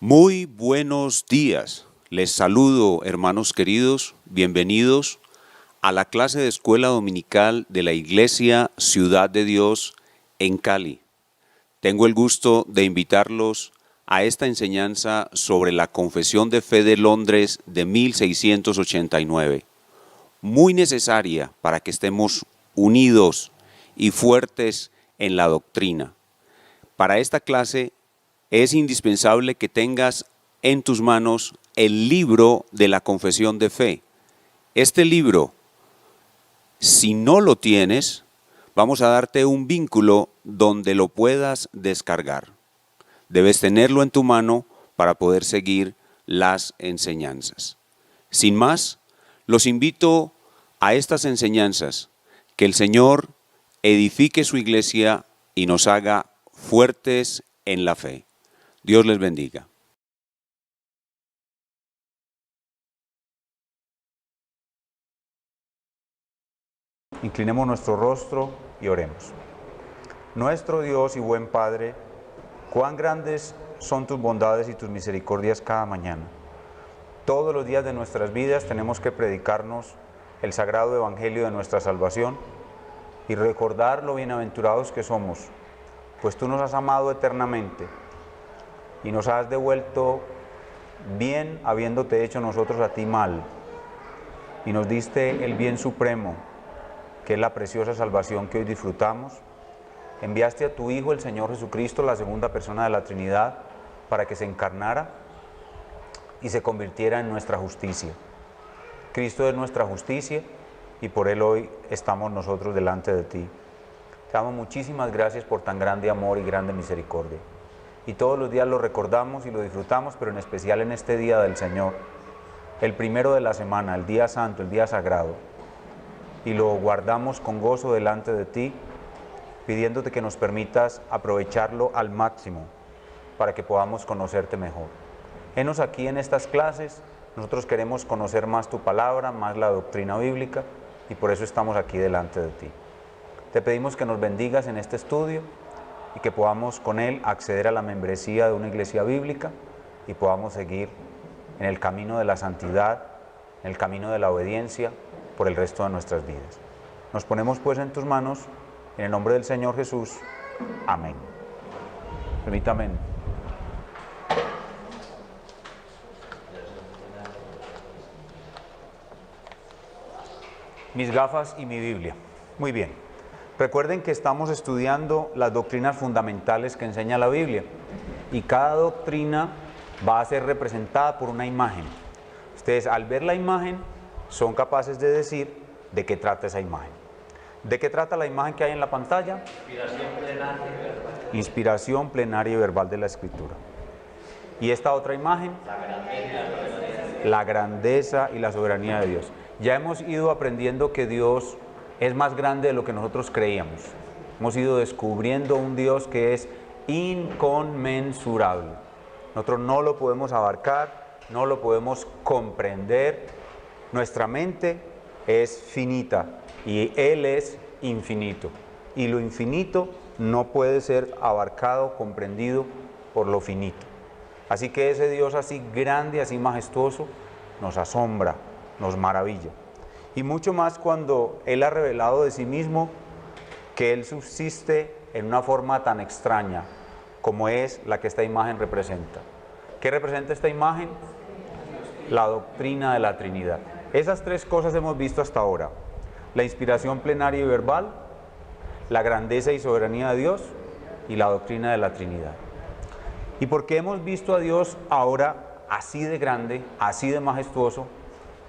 Muy buenos días. Les saludo, hermanos queridos, bienvenidos a la clase de escuela dominical de la Iglesia Ciudad de Dios en Cali. Tengo el gusto de invitarlos a esta enseñanza sobre la Confesión de Fe de Londres de 1689, muy necesaria para que estemos unidos y fuertes en la doctrina. Para esta clase es indispensable que tengas en tus manos el libro de la Confesión de Fe. Este libro, si no lo tienes, vamos a darte un vínculo donde lo puedas descargar. Debes tenerlo en tu mano para poder seguir las enseñanzas. Sin más, los invito a estas enseñanzas, que el Señor edifique su iglesia y nos haga fuertes en la fe. Dios les bendiga. Inclinemos nuestro rostro y oremos. Nuestro Dios y buen Padre, cuán grandes son tus bondades y tus misericordias cada mañana. Todos los días de nuestras vidas tenemos que predicarnos el sagrado evangelio de nuestra salvación y recordar lo bienaventurados que somos, pues tú nos has amado eternamente y nos has devuelto bien habiéndote hecho nosotros a ti mal, y nos diste el bien supremo, que es la preciosa salvación que hoy disfrutamos. Enviaste a tu Hijo, el Señor Jesucristo, la segunda persona de la Trinidad, para que se encarnara y se convirtiera en nuestra justicia. Cristo es nuestra justicia y por Él hoy estamos nosotros delante de ti. Te damos muchísimas gracias por tan grande amor y grande misericordia. Y todos los días lo recordamos y lo disfrutamos, pero en especial en este día del Señor, el primero de la semana, el día santo, el día sagrado, y lo guardamos con gozo delante de ti, pidiéndote que nos permitas aprovecharlo al máximo para que podamos conocerte mejor. Henos aquí en estas clases, nosotros queremos conocer más tu palabra, más la doctrina bíblica, y por eso estamos aquí delante de ti. Te pedimos que nos bendigas en este estudio y que podamos con él acceder a la membresía de una iglesia bíblica y podamos seguir en el camino de la santidad, en el camino de la obediencia por el resto de nuestras vidas. Nos ponemos pues en tus manos, en el nombre del Señor Jesús. Amén. Permítame. Mis gafas y mi Biblia. Muy bien. Recuerden que estamos estudiando las doctrinas fundamentales que enseña la Biblia, y cada doctrina va a ser representada por una imagen. Ustedes, al ver la imagen, son capaces de decir de qué trata esa imagen. ¿De qué trata la imagen que hay en la pantalla? Inspiración plenaria y verbal. Inspiración plenaria y verbal de la Escritura. ¿Y esta otra imagen? La grandeza y la soberanía de Dios. Ya hemos ido aprendiendo que Dios es más grande de lo que nosotros creíamos. Hemos ido descubriendo un Dios que es inconmensurable. Nosotros no lo podemos abarcar, no lo podemos comprender. Nuestra mente es finita y Él es infinito. Y lo infinito no puede ser abarcado, comprendido por lo finito. Así que ese Dios así grande, así majestuoso, nos asombra, nos maravilla. Y mucho más cuando Él ha revelado de sí mismo que Él subsiste en una forma tan extraña como es la que esta imagen representa. ¿Qué representa esta imagen? La doctrina de la Trinidad. Esas tres cosas hemos visto hasta ahora: la inspiración plenaria y verbal, la grandeza y soberanía de Dios y la doctrina de la Trinidad. ¿Y por qué hemos visto a Dios ahora así de grande, así de majestuoso?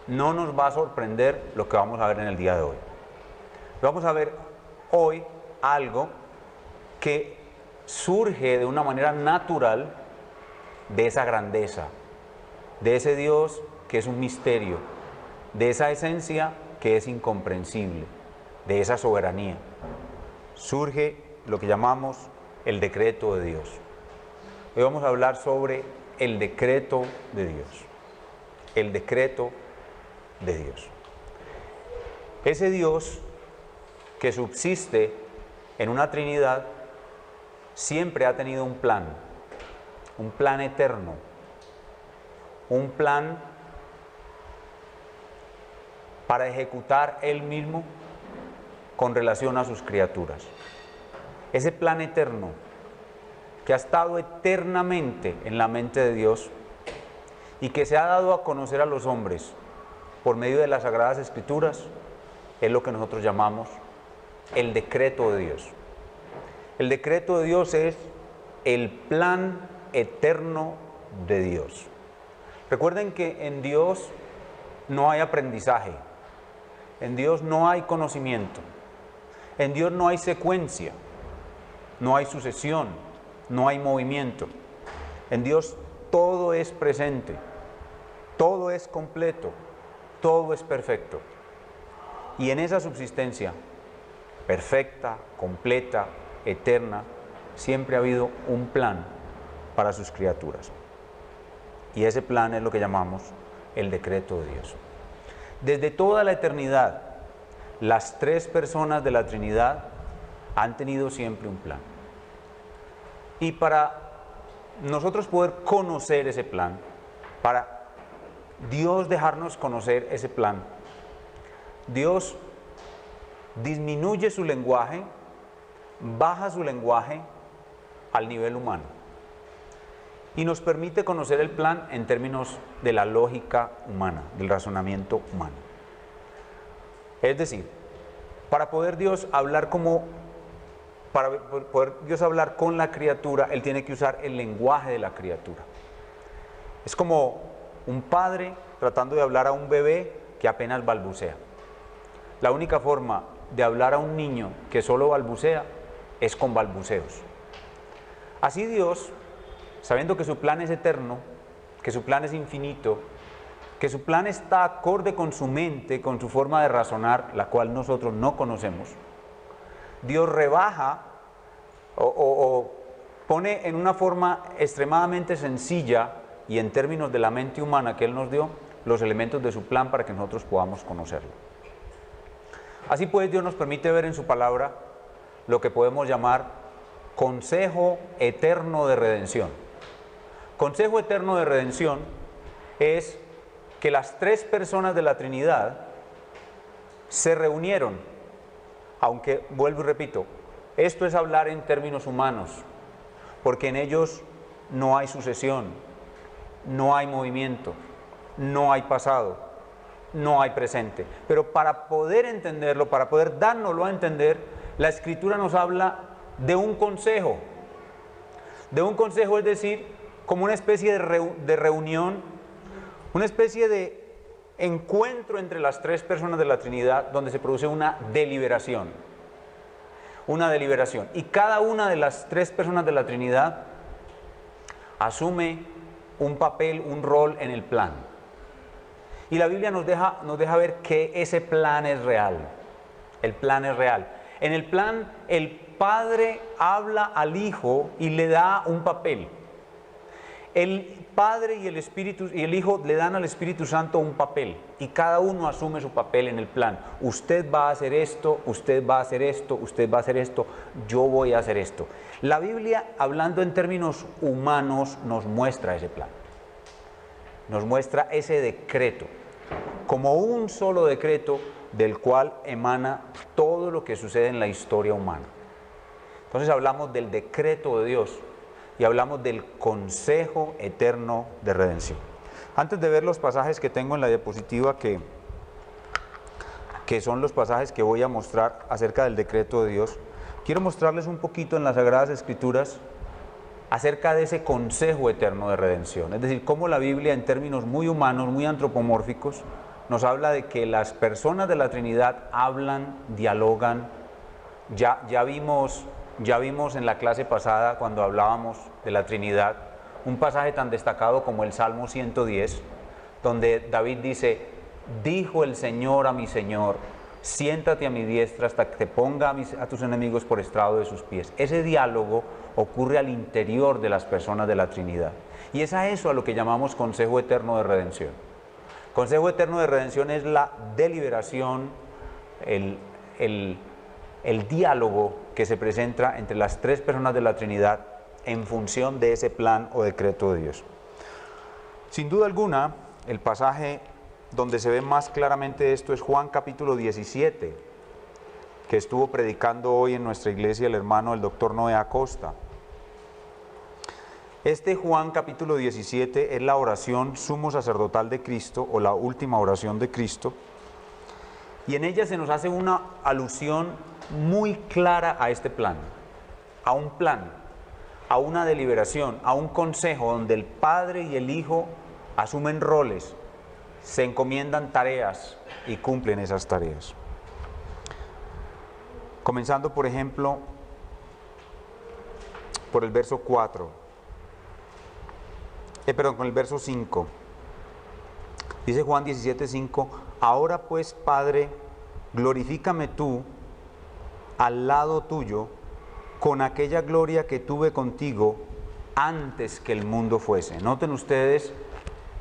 No nos va a sorprender lo que vamos a ver en el día de hoy. Vamos a ver hoy algo que surge de una manera natural de esa grandeza, de ese Dios que es un misterio, de esa esencia que es incomprensible, de esa soberanía. Surge lo que llamamos el decreto de Dios. Hoy vamos a hablar sobre el decreto de Dios. El decreto de Dios. Ese Dios que subsiste en una Trinidad siempre ha tenido un plan eterno, un plan para ejecutar Él mismo con relación a sus criaturas. Ese plan eterno que ha estado eternamente en la mente de Dios y que se ha dado a conocer a los hombres por medio de las Sagradas Escrituras, es lo que nosotros llamamos el decreto de Dios. El decreto de Dios es el plan eterno de Dios. Recuerden que en Dios no hay aprendizaje, en Dios no hay conocimiento, en Dios no hay secuencia, no hay sucesión, no hay movimiento. En Dios todo es presente, todo es completo, todo es perfecto. Y en esa subsistencia perfecta, completa, eterna, siempre ha habido un plan para sus criaturas. Y ese plan es lo que llamamos el decreto de Dios. Desde toda la eternidad, las tres personas de la Trinidad han tenido siempre un plan. Y para nosotros poder conocer ese plan, para Dios dejarnos conocer ese plan, Dios disminuye su lenguaje, baja su lenguaje al nivel humano y nos permite conocer el plan en términos de la lógica humana, del razonamiento humano. Es decir, para poder Dios hablar con la criatura, Él tiene que usar el lenguaje de la criatura. Es como un padre tratando de hablar a un bebé que apenas balbucea. La única forma de hablar a un niño que solo balbucea es con balbuceos. Así Dios, sabiendo que su plan es eterno, que su plan es infinito, que su plan está acorde con su mente, con su forma de razonar, la cual nosotros no conocemos, Dios rebaja o pone en una forma extremadamente sencilla y en términos de la mente humana que Él nos dio, los elementos de su plan para que nosotros podamos conocerlo. Así pues, Dios nos permite ver en su palabra lo que podemos llamar consejo eterno de redención. Consejo eterno de redención es que las tres personas de la Trinidad se reunieron, aunque vuelvo y repito, esto es hablar en términos humanos, porque en ellos no hay sucesión, no hay movimiento, no hay pasado, no hay presente. Pero para poder entenderlo, para poder dárnoslo a entender, la Escritura nos habla de un consejo. De un consejo, es decir, como una especie de reunión, una especie de encuentro entre las tres personas de la Trinidad, donde se produce una deliberación. Una deliberación. Y cada una de las tres personas de la Trinidad asume un papel, un rol en el plan. Y la Biblia nos deja ver que ese plan es real. El plan es real. En el plan, el Padre habla al Hijo y le da un papel. El Padre y el Hijo le dan al Espíritu Santo un papel. Y cada uno asume su papel en el plan. Usted va a hacer esto, usted va a hacer esto, usted va a hacer esto, yo voy a hacer esto. La Biblia, hablando en términos humanos, nos muestra ese plan. Nos muestra ese decreto, como un solo decreto del cual emana todo lo que sucede en la historia humana. Entonces hablamos del decreto de Dios y hablamos del consejo eterno de redención. Antes de ver los pasajes que tengo en la diapositiva, que son los pasajes que voy a mostrar acerca del decreto de Dios, quiero mostrarles un poquito en las Sagradas Escrituras acerca de ese consejo eterno de redención. Es decir, cómo la Biblia, en términos muy humanos, muy antropomórficos, nos habla de que las personas de la Trinidad hablan, dialogan. Ya vimos en la clase pasada, cuando hablábamos de la Trinidad, un pasaje tan destacado como el Salmo 110, donde David dice: dijo el Señor a mi Señor, siéntate a mi diestra hasta que te ponga a tus enemigos por estrado de sus pies. Ese diálogo ocurre al interior de las personas de la Trinidad. Y es a eso a lo que llamamos consejo eterno de redención. Consejo eterno de redención es la deliberación, el diálogo que se presenta entre las tres personas de la Trinidad en función de ese plan o decreto de Dios. Sin duda alguna, el pasaje donde se ve más claramente esto es Juan capítulo 17, que estuvo predicando hoy en nuestra iglesia el hermano el doctor Noé Acosta. Este Juan capítulo 17 es la oración sumo sacerdotal de Cristo, o la última oración de Cristo, y en ella se nos hace una alusión muy clara a este plan, a un plan, a una deliberación, a un consejo donde el Padre y el Hijo asumen roles, se encomiendan tareas y cumplen esas tareas. Comenzando, por ejemplo, por el verso 4. Con el verso 5. Dice Juan 17:5, ahora pues, Padre, glorifícame tú al lado tuyo con aquella gloria que tuve contigo antes que el mundo fuese. Noten ustedes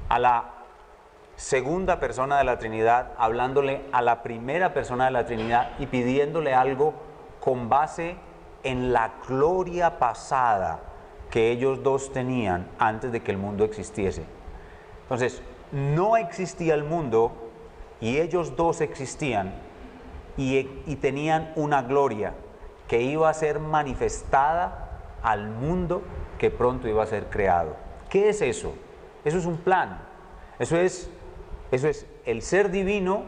a la segunda persona de la Trinidad hablándole a la primera persona de la Trinidad y pidiéndole algo con base en la gloria pasada que ellos dos tenían antes de que el mundo existiese. Entonces, no existía el mundo y ellos dos existían y tenían una gloria que iba a ser manifestada al mundo que pronto iba a ser creado. ¿Qué es eso? Eso es un plan. Eso es el ser divino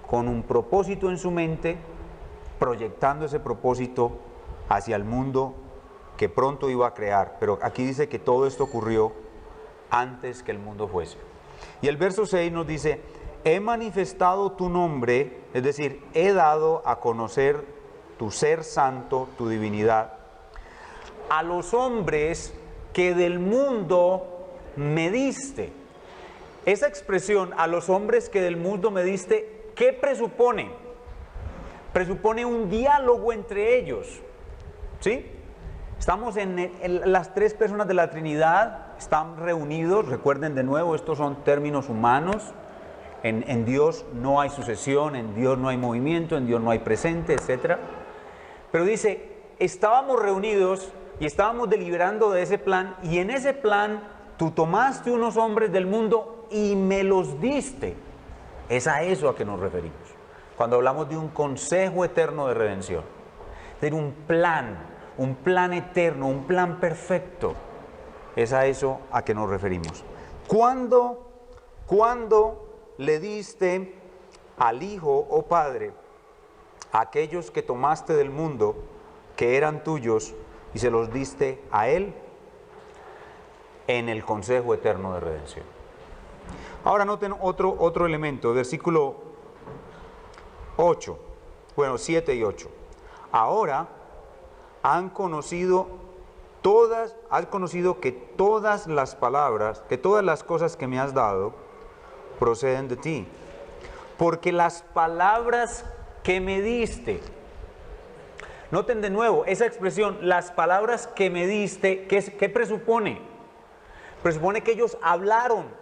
con un propósito en su mente, proyectando ese propósito hacia el mundo que pronto iba a crear. Pero aquí dice que todo esto ocurrió antes que el mundo fuese. Y el verso 6 nos dice, he manifestado tu nombre, es decir, he dado a conocer tu ser santo, tu divinidad, a los hombres que del mundo me diste. Esa expresión, a los hombres que del mundo me diste, ¿qué presupone? Presupone un diálogo entre ellos, ¿sí? Estamos las tres personas de la Trinidad, están reunidos, recuerden de nuevo, estos son términos humanos, en Dios no hay sucesión, en Dios no hay movimiento, en Dios no hay presente, etc. Pero dice, estábamos reunidos y estábamos deliberando de ese plan, y en ese plan tú tomaste unos hombres del mundo y me los diste. Es a eso a que nos referimos, cuando hablamos de un consejo eterno de redención, de un plan eterno, un plan perfecto. Es a eso a que nos referimos. ¿Cuándo le diste al Hijo, oh Padre, a aquellos que tomaste del mundo, que eran tuyos, y se los diste a Él? En el consejo eterno de redención. Ahora noten otro elemento, versículo 8, 7 y 8. Ahora has conocido que todas las palabras, que todas las cosas que me has dado, proceden de ti. Porque las palabras que me diste, noten de nuevo esa expresión, las palabras que me diste, ¿qué presupone? Presupone que ellos hablaron.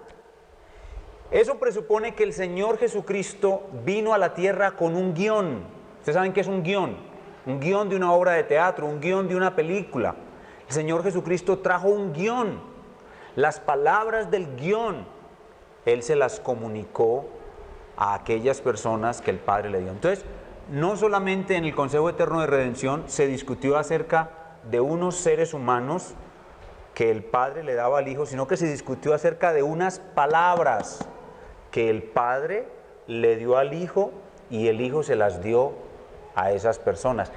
Eso presupone que el Señor Jesucristo vino a la tierra con un guión. Ustedes saben qué es un guión. Un guión de una obra de teatro, un guión de una película. El Señor Jesucristo trajo un guión. Las palabras del guión, Él se las comunicó a aquellas personas que el Padre le dio. Entonces, no solamente en el Consejo Eterno de Redención se discutió acerca de unos seres humanos que el Padre le daba al Hijo, sino que se discutió acerca de unas palabras que el Padre le dio al Hijo y el Hijo se las dio a esas personas.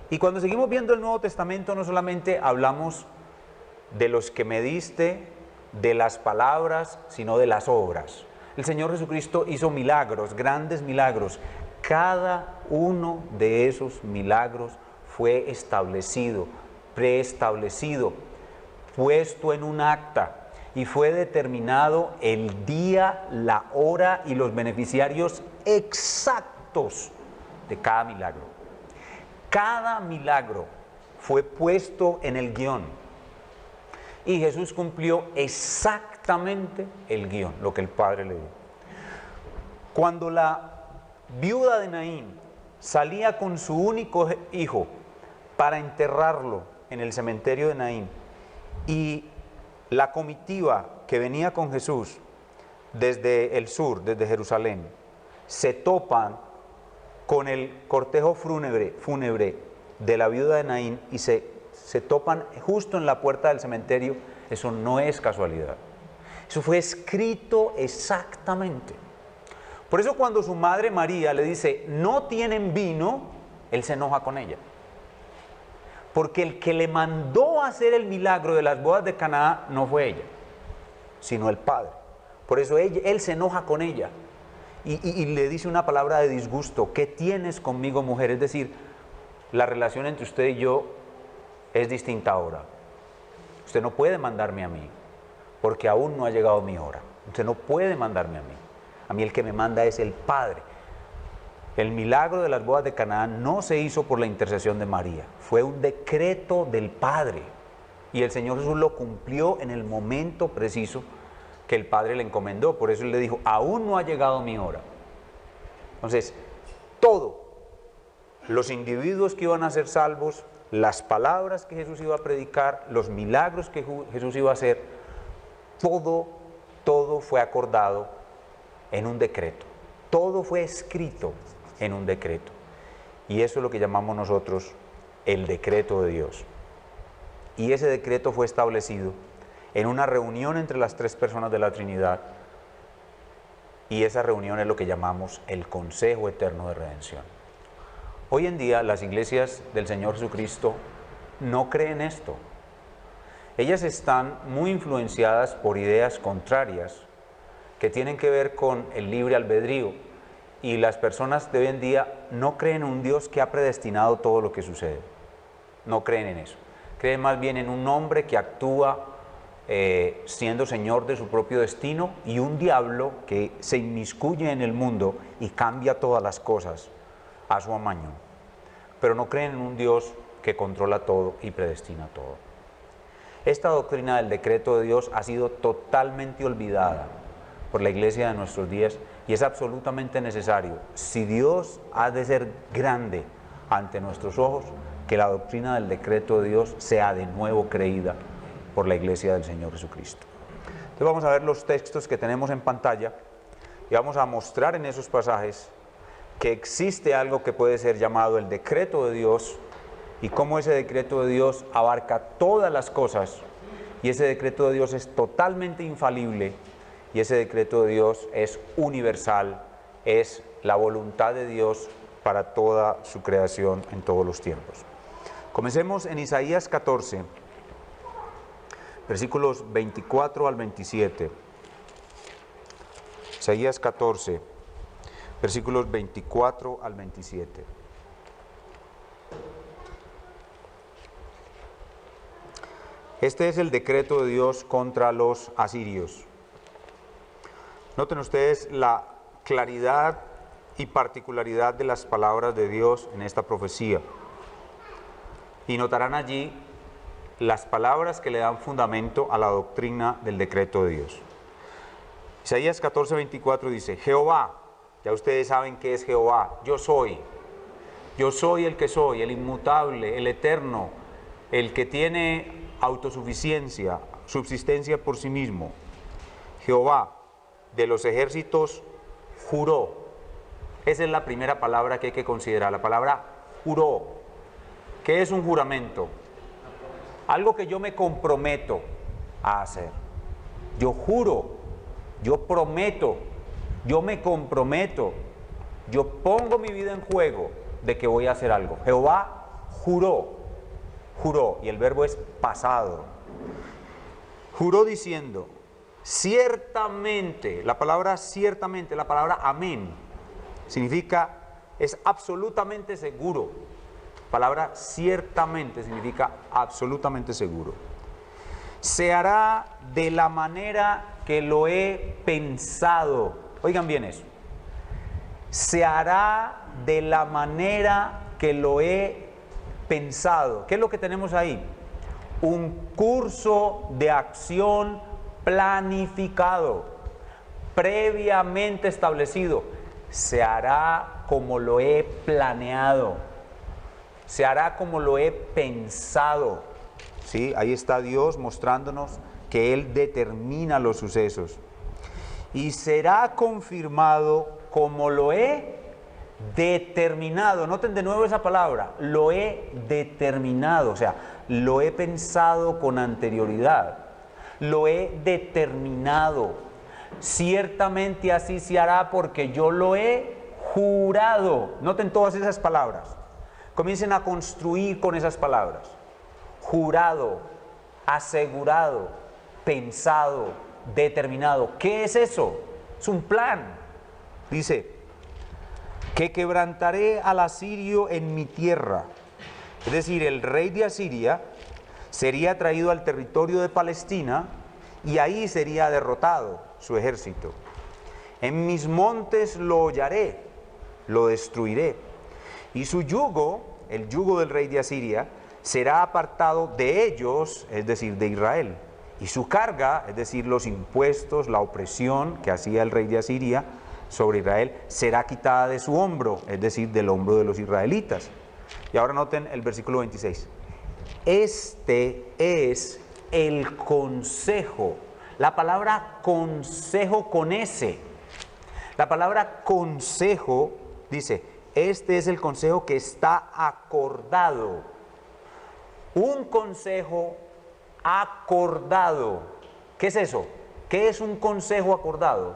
Y cuando seguimos viendo el Nuevo Testamento, no solamente hablamos de los que me diste, de las palabras, sino de las obras. El Señor Jesucristo hizo milagros, grandes milagros. Cada uno de esos milagros fue establecido, preestablecido, puesto en un acta, y fue determinado el día, la hora y los beneficiarios exactos de cada milagro. Cada milagro fue puesto en el guión y Jesús cumplió exactamente el guión, lo que el Padre le dio. Cuando la viuda de Naín salía con su único hijo para enterrarlo en el cementerio de Naín, y la comitiva que venía con Jesús desde el sur, desde Jerusalén, se topan con el cortejo fúnebre de la viuda de Naín y se topan justo en la puerta del cementerio. Eso no es casualidad. Eso fue escrito exactamente. Por eso cuando su madre María le dice, no tienen vino, él se enoja con ella. Porque el que le mandó a hacer el milagro de las bodas de Caná no fue ella, sino el Padre. Por eso él se enoja con ella y le dice una palabra de disgusto. ¿Qué tienes conmigo, mujer? Es decir, la relación entre usted y yo es distinta ahora. Usted no puede mandarme a mí, porque aún no ha llegado mi hora. Usted no puede mandarme a mí. A mí el que me manda es el Padre. El milagro de las bodas de Canaán no se hizo por la intercesión de María, fue un decreto del Padre. Y el Señor Jesús lo cumplió en el momento preciso que el Padre le encomendó. Por eso Él le dijo, aún no ha llegado mi hora. Entonces, todos los individuos que iban a ser salvos, las palabras que Jesús iba a predicar, los milagros que Jesús iba a hacer, todo fue acordado en un decreto. Todo fue escrito en un decreto. Y eso es lo que llamamos nosotros el decreto de Dios. Y ese decreto fue establecido en una reunión entre las tres personas de la Trinidad. Y esa reunión es lo que llamamos el Consejo Eterno de Redención. Hoy en día las iglesias del Señor Jesucristo no creen esto. Ellas están muy influenciadas por ideas contrarias que tienen que ver con el libre albedrío, y las personas de hoy en día no creen en un Dios que ha predestinado todo lo que sucede. No creen en eso. Creen más bien en un hombre que actúa siendo señor de su propio destino, y un diablo que se inmiscuye en el mundo y cambia todas las cosas a su amaño. Pero no creen en un Dios que controla todo y predestina todo. Esta doctrina del decreto de Dios ha sido totalmente olvidada por la iglesia de nuestros días, y es absolutamente necesario, si Dios ha de ser grande ante nuestros ojos, que la doctrina del decreto de Dios sea de nuevo creída por la iglesia del Señor Jesucristo. Entonces vamos a ver los textos que tenemos en pantalla y vamos a mostrar en esos pasajes que existe algo que puede ser llamado el decreto de Dios, y cómo ese decreto de Dios abarca todas las cosas, y ese decreto de Dios es totalmente infalible, y ese decreto de Dios es universal, es la voluntad de Dios para toda su creación en todos los tiempos. Comencemos en Isaías 14, versículos 24 al 27. Isaías 14, versículos 24 al 27. Este es el decreto de Dios contra los asirios. Noten ustedes la claridad y particularidad de las palabras de Dios en esta profecía. Y notarán allí las palabras que le dan fundamento a la doctrina del decreto de Dios. Isaías 14, 24 dice, Jehová, ya ustedes saben qué es Jehová, yo soy el que soy, el inmutable, el eterno, el que tiene autosuficiencia, subsistencia por sí mismo. Jehová de los ejércitos juró. Esa es la primera palabra que hay que considerar, la palabra juró. ¿Qué es un juramento? Algo que yo me comprometo a hacer. Yo juro, yo prometo, yo me comprometo, yo pongo mi vida en juego de que voy a hacer algo. Jehová juró, y el verbo es pasado. Juró diciendo, ciertamente, la palabra ciertamente, la palabra amén, significa, es absolutamente seguro. Palabra ciertamente significa absolutamente seguro. Se hará de la manera que lo he pensado. Oigan bien eso. Se hará de la manera que lo he pensado. ¿Qué es lo que tenemos ahí? Un curso de acción planificado, previamente establecido. Se hará como lo he planeado, se hará como lo he pensado. ¿Sí? Ahí está Dios mostrándonos que Él determina los sucesos. Y será confirmado como lo he determinado. Noten de nuevo esa palabra, lo he determinado, o sea, lo he pensado con anterioridad, lo he determinado. Ciertamente así se hará porque yo lo he jurado. Noten todas esas palabras. Comiencen a construir con esas palabras. Jurado, asegurado, pensado, determinado. ¿Qué es eso? Es un plan. Dice, que quebrantaré al asirio en mi tierra. Es decir, el rey de Asiria sería traído al territorio de Palestina y ahí sería derrotado su ejército. En mis montes lo hollaré, lo destruiré. Y su yugo, el yugo del rey de Asiria, será apartado de ellos, es decir, de Israel. Y su carga, es decir, los impuestos, la opresión que hacía el rey de Asiria sobre Israel, será quitada de su hombro, es decir, del hombro de los israelitas. Y ahora noten el versículo 26. Este es el consejo. La palabra consejo con S. La palabra consejo dice, este es el consejo que está acordado. Un consejo acordado. ¿Qué es eso? ¿Qué es un consejo acordado?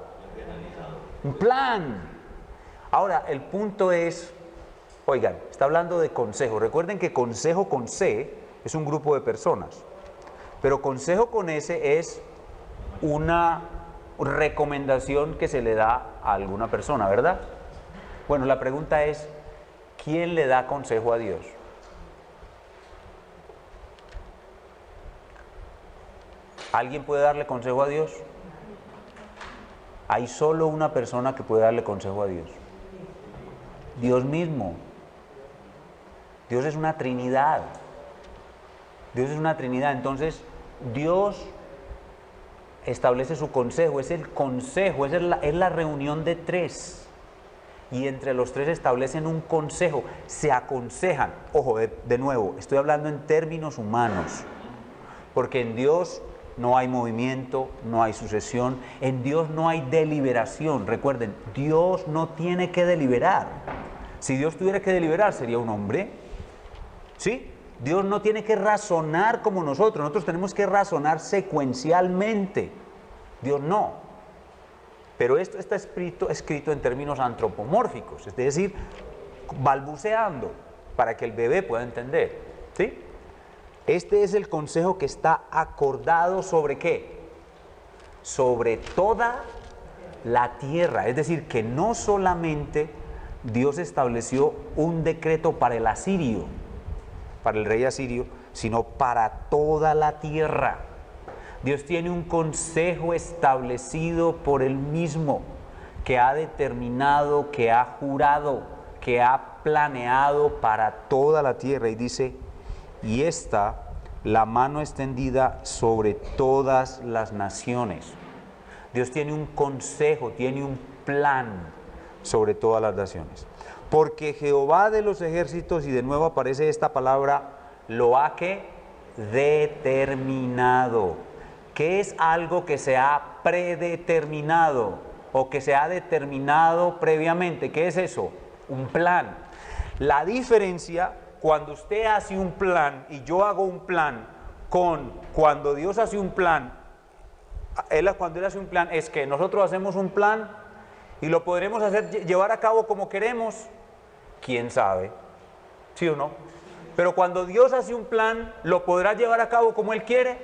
Un plan. Ahora, el punto es, oigan, está hablando de consejo. Recuerden que consejo con C es un grupo de personas, pero consejo con S es una recomendación que se le da a alguna persona, ¿verdad? Bueno, la pregunta es, ¿quién le da consejo a Dios? ¿Alguien puede darle consejo a Dios? Hay solo una persona que puede darle consejo a Dios. Dios mismo. Dios es una Trinidad. Dios es una Trinidad. Entonces, Dios establece su consejo. Es el consejo, es la reunión de tres. Y entre los tres establecen un consejo. Se aconsejan. Ojo, de nuevo, estoy hablando en términos humanos. Porque en Dios no hay movimiento, no hay sucesión, en Dios no hay deliberación. Recuerden, Dios no tiene que deliberar. Si Dios tuviera que deliberar, sería un hombre. ¿Sí? Dios no tiene que razonar como nosotros tenemos que razonar secuencialmente. Dios no. Pero esto está escrito en términos antropomórficos, es decir, balbuceando, para que el bebé pueda entender. ¿Sí? Este es el consejo que está acordado ¿sobre qué? Sobre toda la tierra. Es decir, que no solamente Dios estableció un decreto para el asirio, para el rey asirio, sino para toda la tierra. Dios tiene un consejo establecido por Él mismo, que ha determinado, que ha jurado, que ha planeado para toda la tierra. Y dice, y está la mano extendida sobre todas las naciones. Dios tiene un consejo, tiene un plan sobre todas las naciones. Porque Jehová de los ejércitos, y de nuevo aparece esta palabra, lo ha que determinado. ¿Qué es algo que se ha predeterminado o que se ha determinado previamente? ¿Qué es eso? Un plan. La diferencia cuando usted hace un plan y yo hago un plan con cuando Dios hace un plan, cuando Él hace un plan es que nosotros hacemos un plan y lo podremos llevar a cabo como queremos, quién sabe, ¿sí o no? Pero cuando Dios hace un plan, ¿lo podrá llevar a cabo como Él quiere?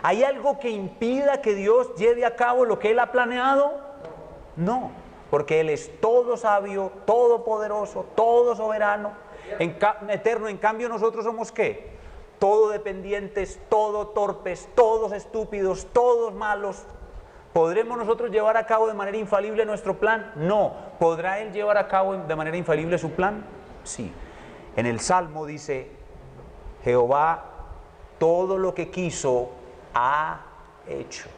¿Hay algo que impida que Dios lleve a cabo lo que Él ha planeado? No, porque Él es todo sabio, todopoderoso, todo soberano, eterno. En cambio nosotros somos ¿qué? Todo dependientes, todo torpes, todos estúpidos, todos malos. ¿Podremos nosotros llevar a cabo de manera infalible nuestro plan? No. ¿Podrá Él llevar a cabo de manera infalible su plan? Sí. En el Salmo dice, Jehová todo lo que quiso ha hecho.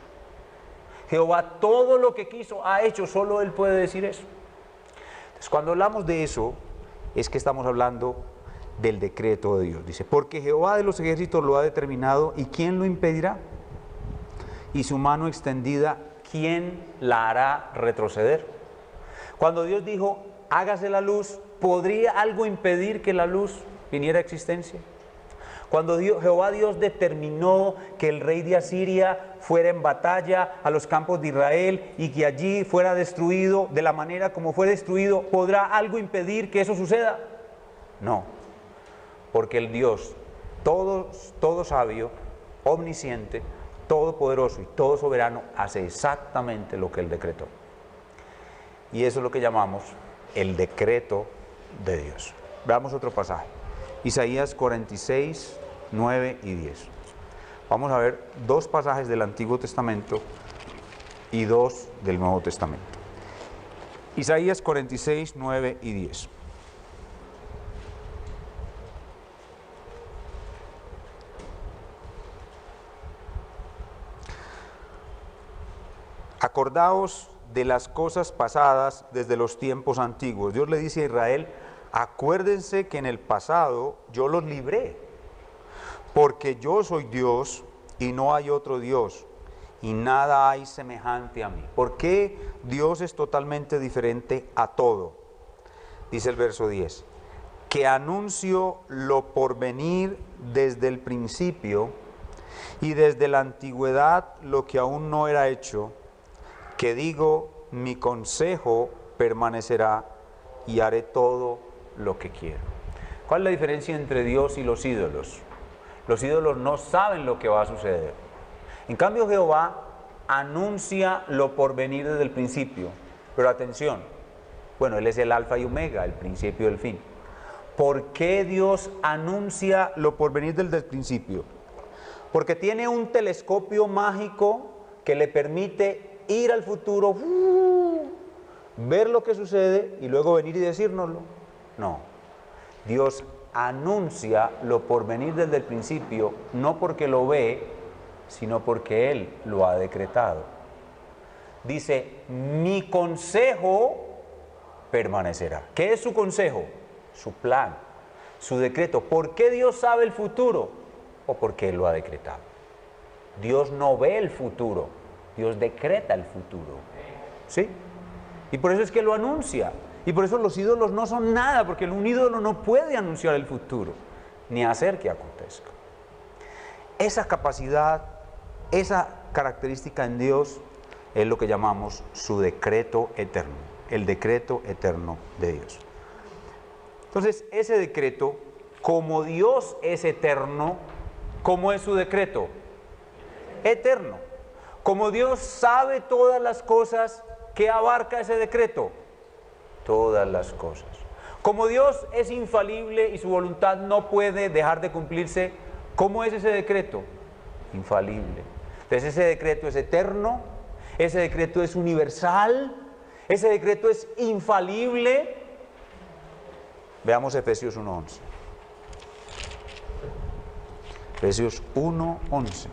Jehová todo lo que quiso ha hecho, solo Él puede decir eso. Entonces, cuando hablamos de eso, es que estamos hablando del decreto de Dios. Dice, porque Jehová de los ejércitos lo ha determinado, ¿y quién lo impedirá? y su mano extendida, ¿quién la hará retroceder? Cuando Dios dijo, hágase la luz, ¿podría algo impedir que la luz viniera a existencia? Cuando Jehová Dios determinó que el rey de Asiria fuera en batalla a los campos de Israel y que allí fuera destruido de la manera como fue destruido, ¿podrá algo impedir que eso suceda? No, porque el Dios todo sabio, omnisciente, todopoderoso y todo soberano hace exactamente lo que Él decretó. Y eso es lo que llamamos el decreto de Dios. Veamos otro pasaje. Isaías 46, 9 y 10. Vamos a ver dos pasajes del Antiguo Testamento y dos del Nuevo Testamento. Isaías 46, 9 y 10. Acordaos de las cosas pasadas desde los tiempos antiguos. Dios le dice a Israel, acuérdense que en el pasado yo los libré, porque yo soy Dios y no hay otro Dios, y nada hay semejante a mí. ¿Por qué Dios es totalmente diferente a todo? Dice el verso 10, que anuncio lo porvenir desde el principio y desde la antigüedad lo que aún no era hecho, que digo, mi consejo permanecerá y haré todo lo que quiero. ¿Cuál es la diferencia entre Dios y los ídolos? Los ídolos no saben lo que va a suceder. En cambio, Jehová anuncia lo por venir desde el principio. Pero atención, bueno, Él es el alfa y omega, el principio y el fin. ¿Por qué Dios anuncia lo por venir desde el principio? Porque tiene un telescopio mágico que le permite ir al futuro, ver lo que sucede y luego venir y decírnoslo. No, Dios anuncia lo por venir desde el principio, no porque lo ve, sino porque Él lo ha decretado. Dice, mi consejo permanecerá. ¿Qué es su consejo? Su plan, su decreto. ¿Por qué Dios sabe el futuro? O porque Él lo ha decretado. Dios no ve el futuro, Dios decreta el futuro. ¿Sí? Y por eso es que lo anuncia. Y por eso los ídolos no son nada, porque un ídolo no puede anunciar el futuro, ni hacer que acontezca. Esa capacidad, esa característica en Dios es lo que llamamos su decreto eterno, el decreto eterno de Dios. Entonces, ese decreto, como Dios es eterno, ¿cómo es su decreto? Eterno. Como Dios sabe todas las cosas, ¿qué abarca ese decreto? Todas las cosas. Como Dios es infalible y su voluntad no puede dejar de cumplirse, ¿cómo es ese decreto? Infalible. Entonces ese decreto es eterno, ese decreto es universal, ese decreto es infalible. Veamos Efesios 1:11. Efesios 1:11.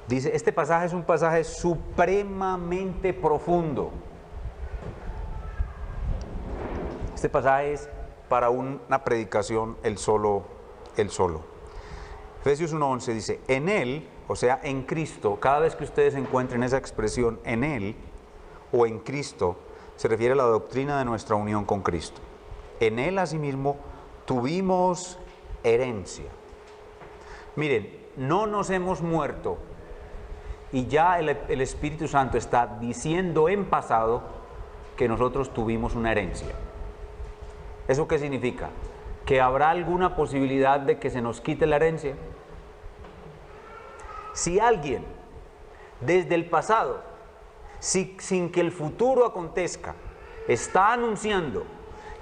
Dice, este pasaje es un pasaje supremamente profundo. Este pasaje es para una predicación el solo. Efesios 1:11 dice, en Él, o sea, en Cristo, cada vez que ustedes encuentren esa expresión en Él o en Cristo, se refiere a la doctrina de nuestra unión con Cristo. En Él, asimismo, tuvimos herencia. Miren, no nos hemos muerto. Y ya el Espíritu Santo está diciendo en pasado que nosotros tuvimos una herencia. ¿Eso qué significa? ¿Que habrá alguna posibilidad de que se nos quite la herencia? Si alguien, desde el pasado, sin que el futuro acontezca, está anunciando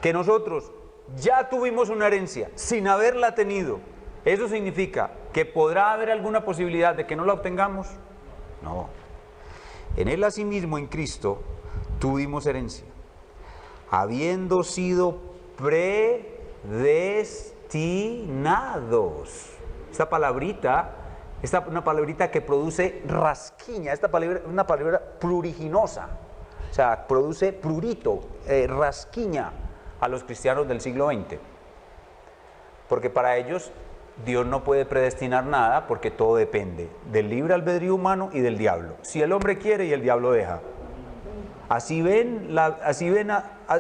que nosotros ya tuvimos una herencia sin haberla tenido, ¿eso significa que podrá haber alguna posibilidad de que no la obtengamos? No. En Él asimismo, en Cristo, tuvimos herencia, habiendo sido predestinados. Esta palabrita una palabrita que produce rasquiña, esta palabra es una palabra pruriginosa, o sea, produce prurito, rasquiña a los cristianos del siglo XX. Porque para ellos Dios no puede predestinar nada porque todo depende del libre albedrío humano y del diablo. Si el hombre quiere y el diablo deja. Esa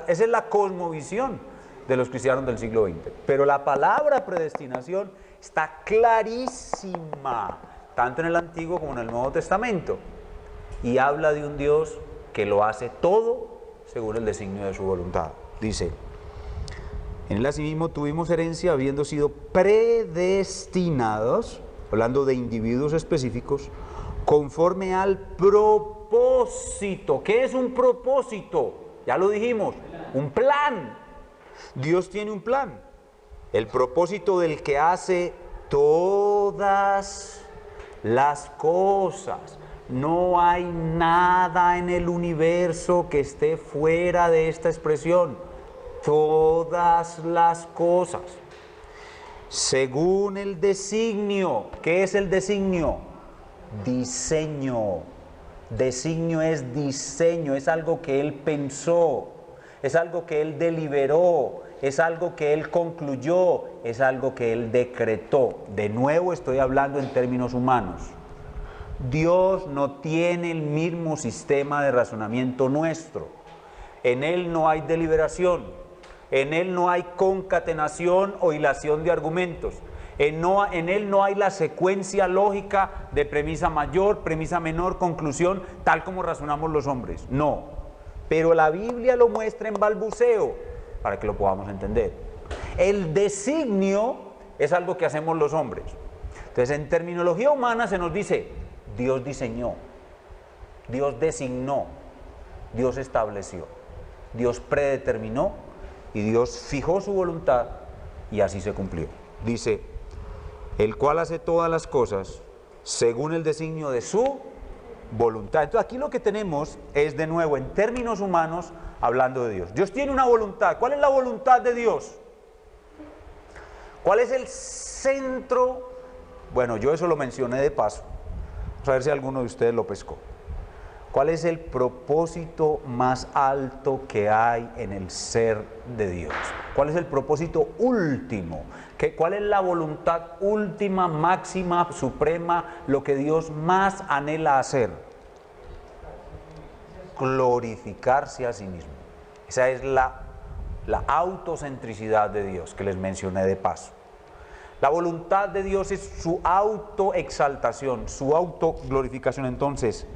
es la cosmovisión de los cristianos del siglo XX. Pero la palabra predestinación está clarísima, tanto en el Antiguo como en el Nuevo Testamento. Y habla de un Dios que lo hace todo según el designio de su voluntad. Dice: en él asimismo tuvimos herencia habiendo sido predestinados, hablando de individuos específicos, conforme al propósito. ¿Qué es un propósito? Ya lo dijimos, un plan. Dios tiene un plan. El propósito del que hace todas las cosas. No hay nada en el universo que esté fuera de esta expresión. Todas las cosas. Según el designio. ¿Qué es el designio? Diseño. Designio es diseño, es algo que Él pensó, es algo que Él deliberó, es algo que Él concluyó, es algo que Él decretó. De nuevo estoy hablando en términos humanos. Dios no tiene el mismo sistema de razonamiento nuestro. En Él no hay deliberación, en Él no hay concatenación o hilación de argumentos. En Él no hay la secuencia lógica de premisa mayor, premisa menor, conclusión, tal como razonamos los hombres. No, pero la Biblia lo muestra en balbuceo, para que lo podamos entender. El designio es algo que hacemos los hombres. Entonces, en terminología humana se nos dice, Dios diseñó, Dios designó, Dios estableció, Dios predeterminó y Dios fijó su voluntad y así se cumplió. Dice, el cual hace todas las cosas según el designio de su voluntad. Entonces aquí lo que tenemos es, de nuevo, en términos humanos, hablando de Dios. Dios tiene una voluntad. ¿Cuál es la voluntad de Dios? ¿Cuál es el centro? Bueno, yo eso lo mencioné de paso. Vamos a ver si alguno de ustedes lo pescó. ¿Cuál es el propósito más alto que hay en el ser de Dios? ¿Cuál es el propósito último? ¿Cuál es la voluntad última, máxima, suprema, lo que Dios más anhela hacer? Glorificarse a sí mismo. Esa es la autocentricidad de Dios que les mencioné de paso. La voluntad de Dios es su autoexaltación, su autoglorificación. Entonces,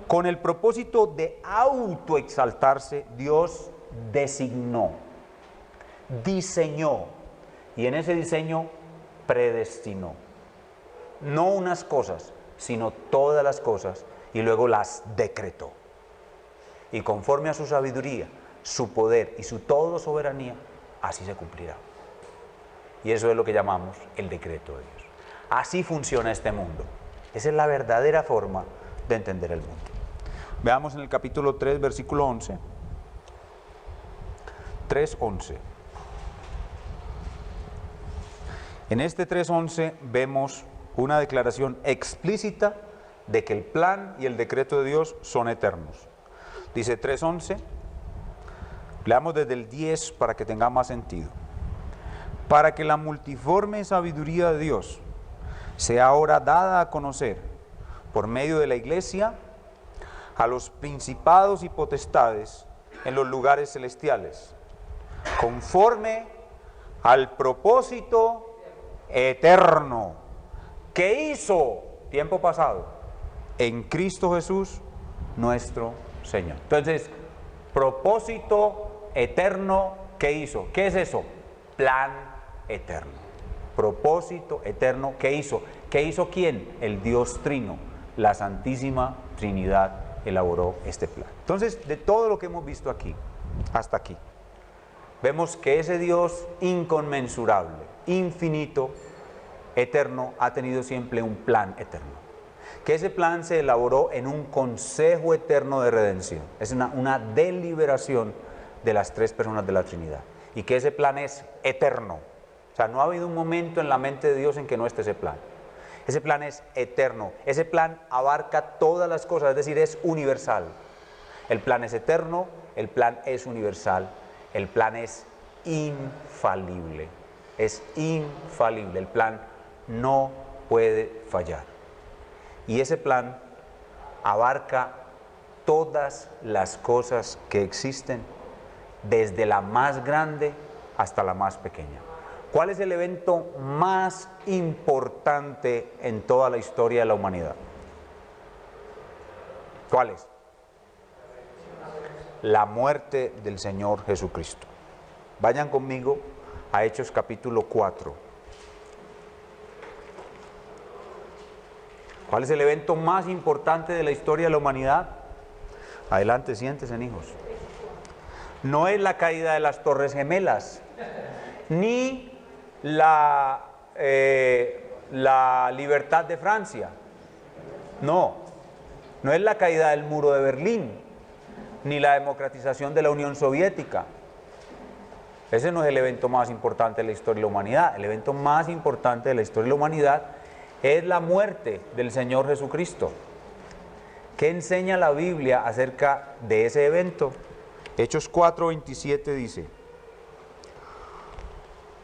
con el propósito de autoexaltarse, Dios designó, diseñó, y en ese diseño predestinó. No unas cosas, sino todas las cosas, y luego las decretó. Y conforme a su sabiduría, su poder y su toda soberanía, así se cumplirá. Y eso es lo que llamamos el decreto de Dios. Así funciona este mundo. Esa es la verdadera forma de entender el mundo. Veamos en el capítulo 3, versículo 11. 3:11. En este 3:11 vemos una declaración explícita de que el plan y el decreto de Dios son eternos. Dice 3:11, leamos desde el 10 para que tenga más sentido. Para que la multiforme sabiduría de Dios sea ahora dada a conocer por medio de la Iglesia a los principados y potestades en los lugares celestiales, conforme al propósito eterno que hizo, tiempo pasado, en Cristo Jesús nuestro Señor. Entonces, propósito eterno que hizo. ¿Qué es eso? Plan eterno. Propósito eterno que hizo. ¿Qué hizo quién? El Dios Trino, la Santísima Trinidad elaboró este plan. Entonces, de todo lo que hemos visto aquí, hasta aquí, vemos que ese Dios inconmensurable, infinito, eterno, ha tenido siempre un plan eterno. Que ese plan se elaboró en un consejo eterno de redención. Es una deliberación de las tres personas de la Trinidad. Y que ese plan es eterno. O sea, no ha habido un momento en la mente de Dios en que no esté ese plan. Ese plan es eterno. Ese plan abarca todas las cosas, es decir, es universal. El plan es eterno, el plan es universal, el plan es infalible. Es infalible, el plan no puede fallar. Y ese plan abarca todas las cosas que existen, desde la más grande hasta la más pequeña. ¿Cuál es el evento más importante en toda la historia de la humanidad? ¿Cuál es? La muerte del Señor Jesucristo. Vayan conmigo a Hechos capítulo 4. ¿Cuál es el evento más importante de la historia de la humanidad? Adelante, siéntense, hijos. No es la caída de las Torres Gemelas, ni la libertad de Francia. No es la caída del muro de Berlín, ni la democratización de la Unión Soviética. Ese no es el evento más importante de la historia de la humanidad. El evento más importante de la historia de la humanidad es la muerte del Señor Jesucristo. ¿Qué enseña la Biblia acerca de ese evento? Hechos 4:27 dice: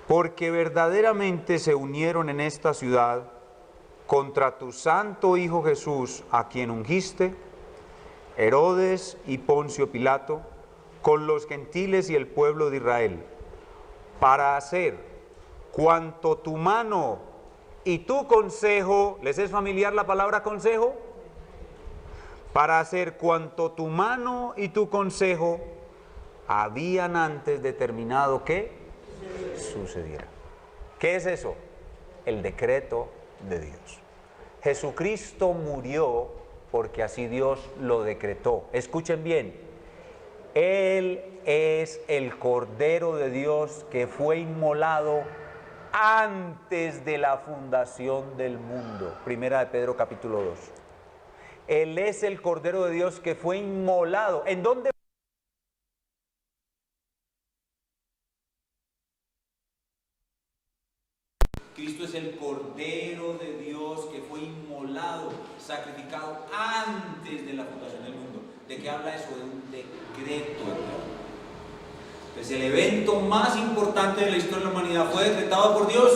porque verdaderamente se unieron en esta ciudad contra tu santo Hijo Jesús, a quien ungiste, Herodes y Poncio Pilato, con los gentiles y el pueblo de Israel, para hacer cuanto tu mano y tu consejo, ¿les es familiar la palabra consejo? Para hacer cuanto tu mano y tu consejo habían antes determinado que sucediera. ¿Qué es eso? El decreto de Dios. Jesucristo murió porque así Dios lo decretó. Escuchen bien, Él es el Cordero de Dios que fue inmolado antes de la fundación del mundo. Primera de Pedro capítulo 2. Él es el Cordero de Dios que fue inmolado. ¿En dónde? Cristo es el Cordero de Dios que fue inmolado, sacrificado antes de la fundación del mundo. ¿De qué habla eso? De un decreto eterno. Entonces, ¿el evento más importante de la historia de la humanidad fue decretado por Dios?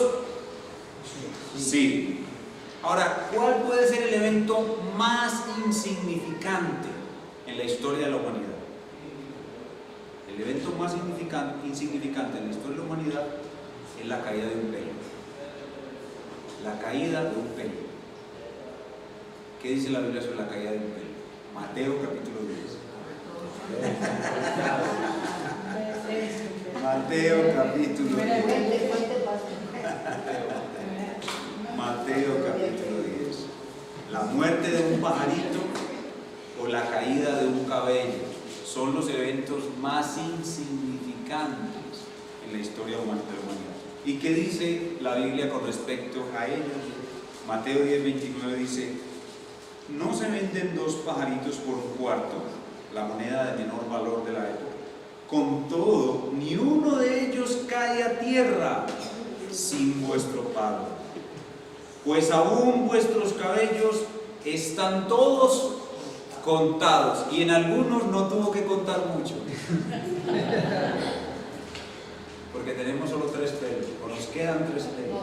Sí. Ahora, ¿cuál puede ser el evento más insignificante en la historia de la humanidad? El evento más insignificante en la historia de la humanidad es la caída de un pelo. La caída de un pelo. ¿Qué dice la Biblia sobre la caída de un pelo? Mateo capítulo 10. Mateo capítulo 10. Mateo capítulo 10. La muerte de un pajarito o la caída de un cabello son los eventos más insignificantes en la historia de la humanidad. ¿Y qué dice la Biblia con respecto a ellos? Mateo 10:29 dice: no se venden dos pajaritos por un cuarto, la moneda de menor valor de la época. Con todo, ni uno de ellos cae a tierra sin vuestro pago. Pues aún vuestros cabellos están todos contados, y en algunos no tuvo que contar mucho. Porque tenemos solo 3 pelos, o nos quedan 3 pelos.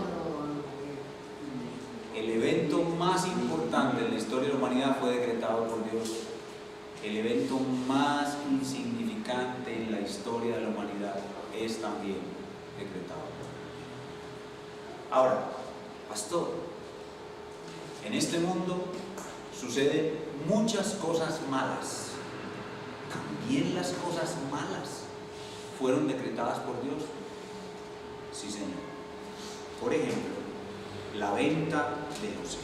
El evento más importante en la historia de la humanidad fue decretado por Dios. El evento más insignificante en la historia de la humanidad es también decretado. Ahora, pastor, en este mundo suceden muchas cosas malas. También las cosas malas fueron decretadas por Dios. Sí, Señor. Por ejemplo, la venta de José.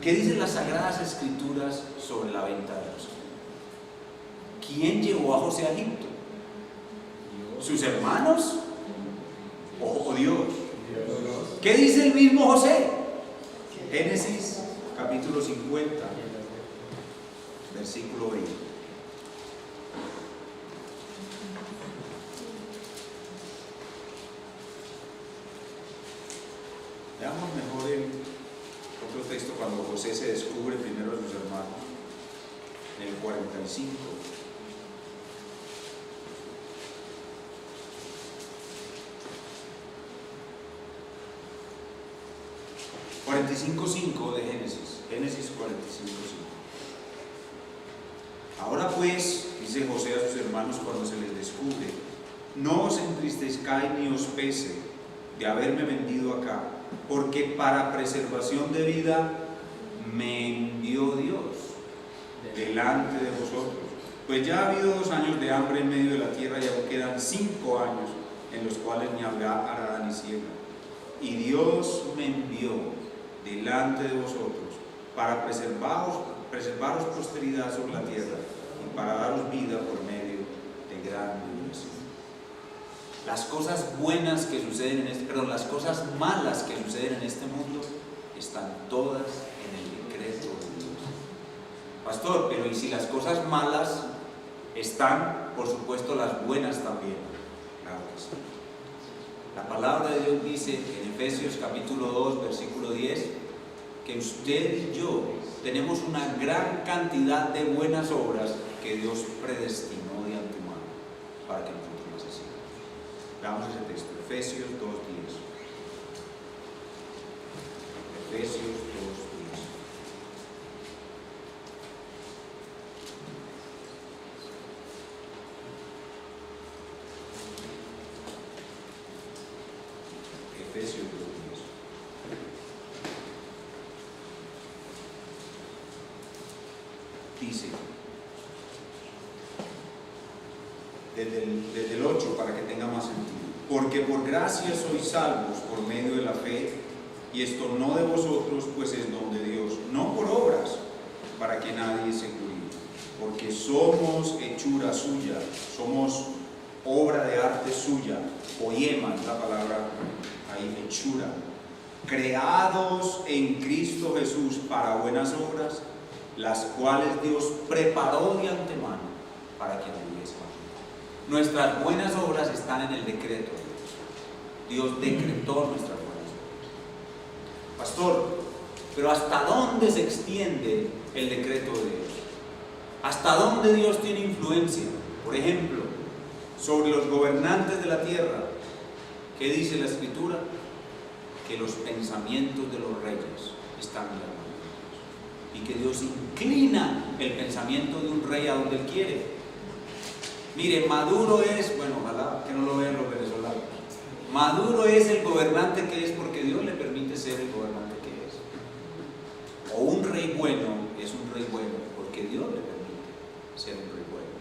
¿Qué dicen las Sagradas Escrituras sobre la venta de José? ¿Quién llevó a José a Egipto? ¿Sus hermanos o Dios? ¿Qué dice el mismo José? Génesis capítulo 50, versículo 20. Veamos mejor José se descubre primero a sus hermanos en el 45. ...45:5 de Génesis. Génesis 45:5. Ahora pues, dice José a sus hermanos cuando se les descubre: no os entristezcáis ni os pese de haberme vendido acá, porque para preservación de vida me envió Dios delante de vosotros. Pues ya ha habido 2 años de hambre en medio de la tierra, y aún quedan 5 años en los cuales ni habrá arada ni siembra. Y Dios me envió delante de vosotros para preservaros posteridad sobre la tierra y para daros vida por medio de gran tribulación. Las cosas buenas que suceden las cosas malas que suceden en este mundo están todas en el decreto de Dios. Pastor, pero ¿y si las cosas malas están, por supuesto, las buenas también? Claro que sí. La palabra de Dios dice en Efesios capítulo 2, versículo 10, que usted y yo tenemos una gran cantidad de buenas obras que Dios predestinó de antemano para que nosotros las hiciéramos. Veamos ese texto, Efesios 2:10. Efesios 2:10. Efesios 2:10. Dice, desde el 8 para que tenga más sentido: porque por gracia sois salvos por medio de la fe, y esto no de vosotros, pues es don de Dios, no por obras, para que nadie se gloríe, porque somos hechura suya, somos obra de arte suya, poema es la palabra ahí, hechura, creados en Cristo Jesús para buenas obras, las cuales Dios preparó de antemano para que anduviésemos. Nuestras buenas obras están en el decreto de Dios. Dios decretó nuestras buenas obras. Pastor, pero ¿hasta dónde se extiende el decreto de Dios? ¿Hasta dónde Dios tiene influencia? Por ejemplo, sobre los gobernantes de la tierra. ¿Qué dice la Escritura? Que los pensamientos de los reyes están en la mano de Dios, y que Dios inclina el pensamiento de un rey a donde Él quiere. Mire, Maduro es, bueno, ojalá que no lo vean los venezolanos, Maduro es el gobernante que es porque Dios le permite ser el gobernante que es. O un rey bueno es un rey bueno porque Dios le permite ser un rey bueno.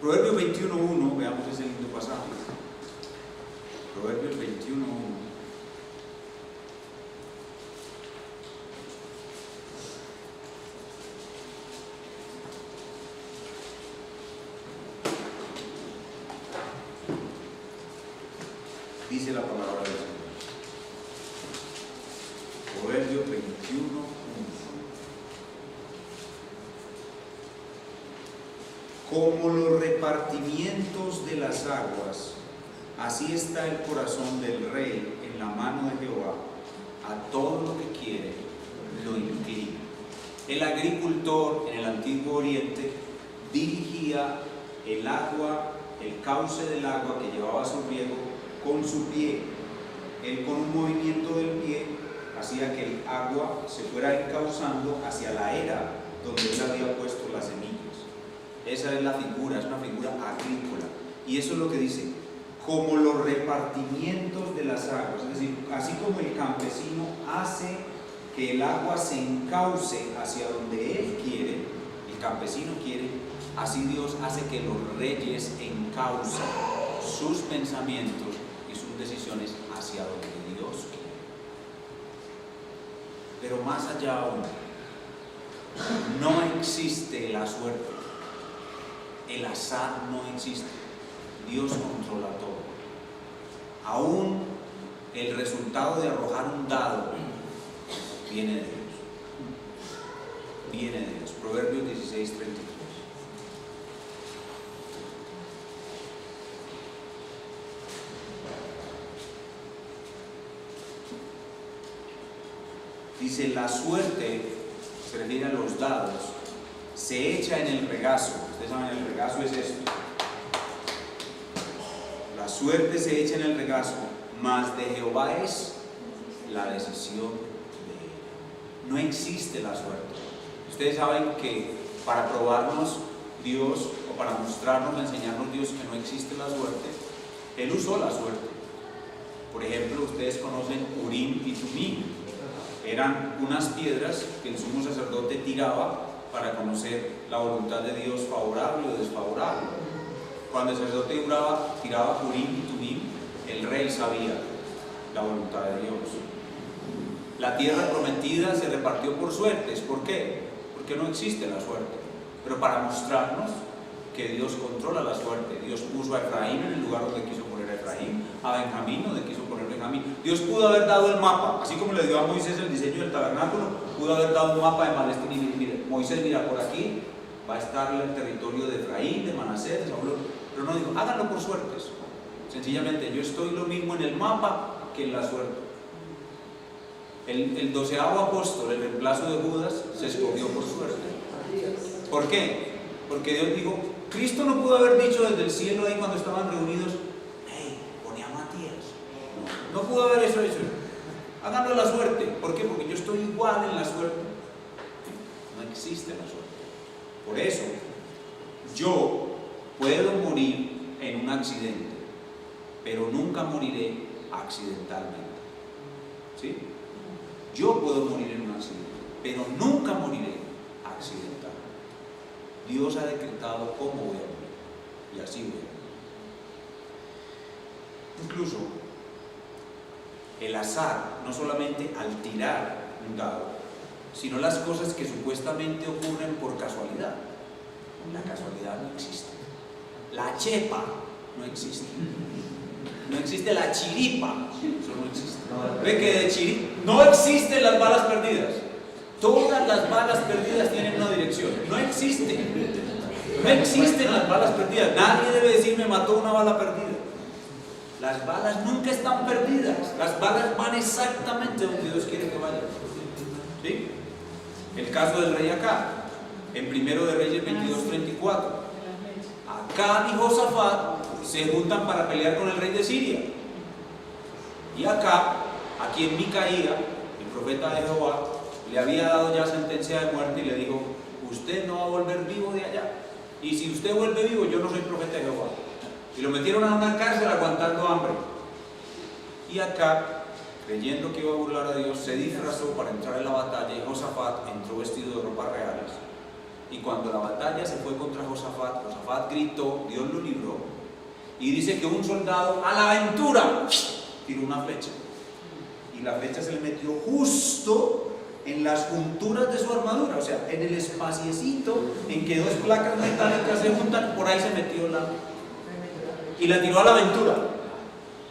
Proverbios 21:1, veamos ese lindo pasaje. Proverbios 21:1. Dice la palabra del Señor. Proverbios 21:1. Como los repartimientos de las aguas, así está el corazón del rey en la mano de Jehová, a todo lo que quiere lo inclina. El agricultor en el Antiguo Oriente dirigía el agua, el cauce del agua que llevaba su riego con su pie. Él, con un movimiento del pie, hacía que el agua se fuera encauzando hacia la era donde él había puesto las semillas. Esa es la figura, es una figura agrícola. Y eso es lo que dice: como los repartimientos de las aguas. Es decir, así como el campesino hace que el agua se encauce hacia donde él quiere, el campesino quiere, así Dios hace que los reyes encaucen sus pensamientos y sus decisiones hacia donde Dios quiere. Pero más allá aún, no existe la suerte. El azar no existe. Dios controla todo. Aún el resultado de arrojar un dado viene de Dios. Viene de Dios. Proverbios 16:33. Dice: la suerte se refiere a los dados, se echa en el regazo. Ustedes saben, el regazo es esto. La suerte se echa en el regazo, mas de Jehová es la decisión de él. No existe la suerte. Ustedes saben que para probarnos Dios, o para mostrarnos, enseñarnos Dios que no existe la suerte, Él usó la suerte. Por ejemplo, ustedes conocen Urim y Tumim. Eran unas piedras que el sumo sacerdote tiraba para conocer la voluntad de Dios, favorable o desfavorable. Cuando el sacerdote tiraba Urim y Tumim, el rey sabía la voluntad de Dios. La tierra prometida se repartió por suertes. ¿Por qué? Porque no existe la suerte. Pero para mostrarnos que Dios controla la suerte. Dios puso a Efraín en el lugar donde quiso poner a Efraín, a Benjamín donde quiso poner Benjamín. Dios pudo haber dado el mapa, así como le dio a Moisés el diseño del tabernáculo, pudo haber dado un mapa de Malestín y mire, Moisés, mira, por aquí va a estar el territorio de Efraín, de Manasés, de Zabulón. Pero no digo, háganlo por suertes. Sencillamente, yo estoy lo mismo en el mapa que en la suerte. El 12º apóstol, el reemplazo de Judas, se escogió por suerte. ¿Por qué? Porque Dios dijo, Cristo no pudo haber dicho desde el cielo ahí cuando estaban reunidos, hey, pone a Matías. No pudo haber eso. Háganlo a la suerte. ¿Por qué? Porque yo estoy igual en la suerte. No existe la suerte. Por eso, yo puedo morir en un accidente, pero nunca moriré accidentalmente. ¿Sí? Yo puedo morir en un accidente, pero nunca moriré accidentalmente. Dios ha decretado cómo voy a morir, y así voy a morir. Incluso el azar, no solamente al tirar un dado, sino las cosas que supuestamente ocurren por casualidad. La casualidad no existe. La chepa no existe. No existe la chiripa, eso no existe. Ve que de chiripa no existen las balas perdidas. Todas las balas perdidas tienen una dirección. No existen. No existen las balas perdidas. Nadie debe decir me mató una bala perdida. Las balas nunca están perdidas. Las balas van exactamente donde Dios quiere que vayan. ¿Sí? El caso del rey Acab, en 1 de Reyes 22:34. Acab y Josafat se juntan para pelear con el rey de Siria. Y Acab, a quien Micaía, el profeta de Jehová, le había dado ya sentencia de muerte y le dijo, usted no va a volver vivo de allá. Y si usted vuelve vivo, yo no soy profeta de Jehová. Y lo metieron a una cárcel aguantando hambre. Y Acab, creyendo que iba a burlar a Dios, se disfrazó para entrar en la batalla y Josafat entró vestido de ropas reales. Y cuando la batalla se fue contra Josafat, Josafat gritó, Dios lo libró. Y dice que un soldado a la aventura tiró una flecha. Y la flecha se le metió justo en las junturas de su armadura, o sea, en el espaciecito en que dos placas metálicas se juntan, por ahí se metió la... y la tiró a la aventura.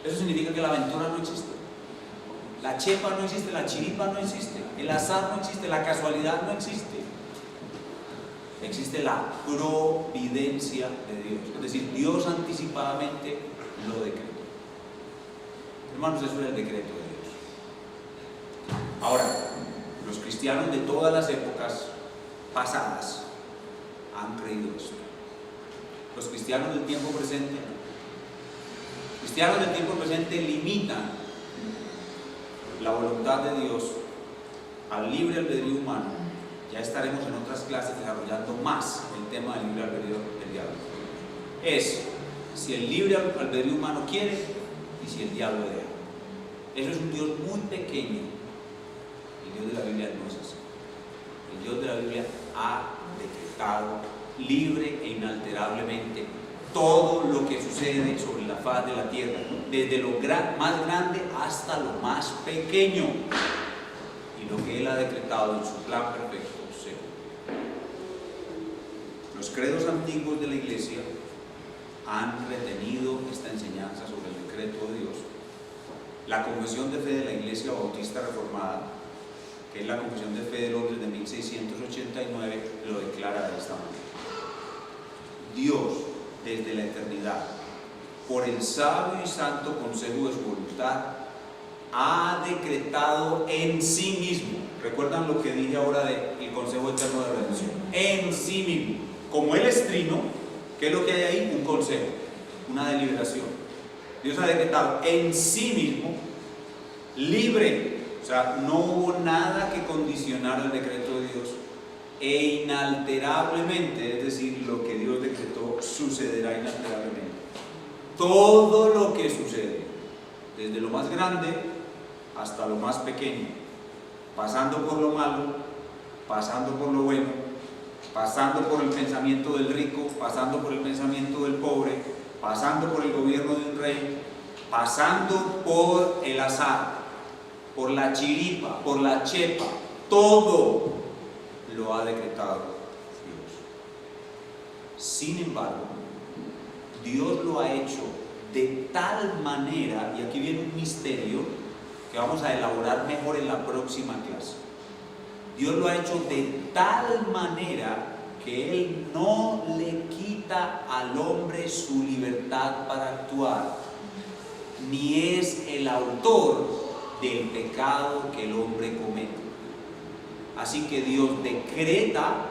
Eso significa que la aventura no existe. La chepa no existe, la chiripa no existe, el azar no existe, la casualidad no existe. Existe la providencia de Dios, es decir, Dios anticipadamente lo decretó. Hermanos, eso es el decreto de Dios. Ahora, los cristianos de todas las épocas pasadas han creído esto. Los cristianos del tiempo presente, limitan la voluntad de Dios al libre albedrío humano. Ya estaremos en otras clases desarrollando más el tema del libre albedrío del diablo. Es si el libre albedrío humano quiere y si el diablo deja. Eso es un Dios muy pequeño. El Dios de la Biblia no es así. El Dios de la Biblia ha decretado libre e inalterablemente todo lo que sucede sobre la faz de la tierra, desde lo más grande hasta lo más pequeño. Y lo que Él ha decretado en su plan perfecto se cumple. Los credos antiguos de la Iglesia han retenido esta enseñanza sobre el decreto de Dios. La Confesión de Fe de la Iglesia Bautista Reformada, que es la Confesión de Fe de Lourdes de 1689, lo declara de esta manera. Dios, desde la eternidad, por el sabio y santo consejo de su voluntad, ha decretado en sí mismo ¿Recuerdan lo que dije ahora del Consejo Eterno de Redención? En sí mismo. Como Él es trino, ¿qué es lo que hay ahí? Un consejo, una deliberación. Dios ha decretado en sí mismo, libre, o sea, no hubo nada que condicionar el decreto de Dios, e inalterablemente, es decir, lo que Dios decretó sucederá inalterablemente. Todo lo que sucede, desde lo más grande hasta lo más pequeño, pasando por lo malo, pasando por lo bueno, pasando por el pensamiento del rico, pasando por el pensamiento del pobre, pasando por el gobierno de un rey, pasando por el azar, por la chiripa, por la chepa, todo lo ha decretado Dios. Sin embargo, Dios lo ha hecho de tal manera, y aquí viene un misterio que vamos a elaborar mejor en la próxima clase. Dios lo ha hecho de tal manera que Él no le quita al hombre su libertad para actuar, ni es el autor del pecado que el hombre comete. Así que Dios decreta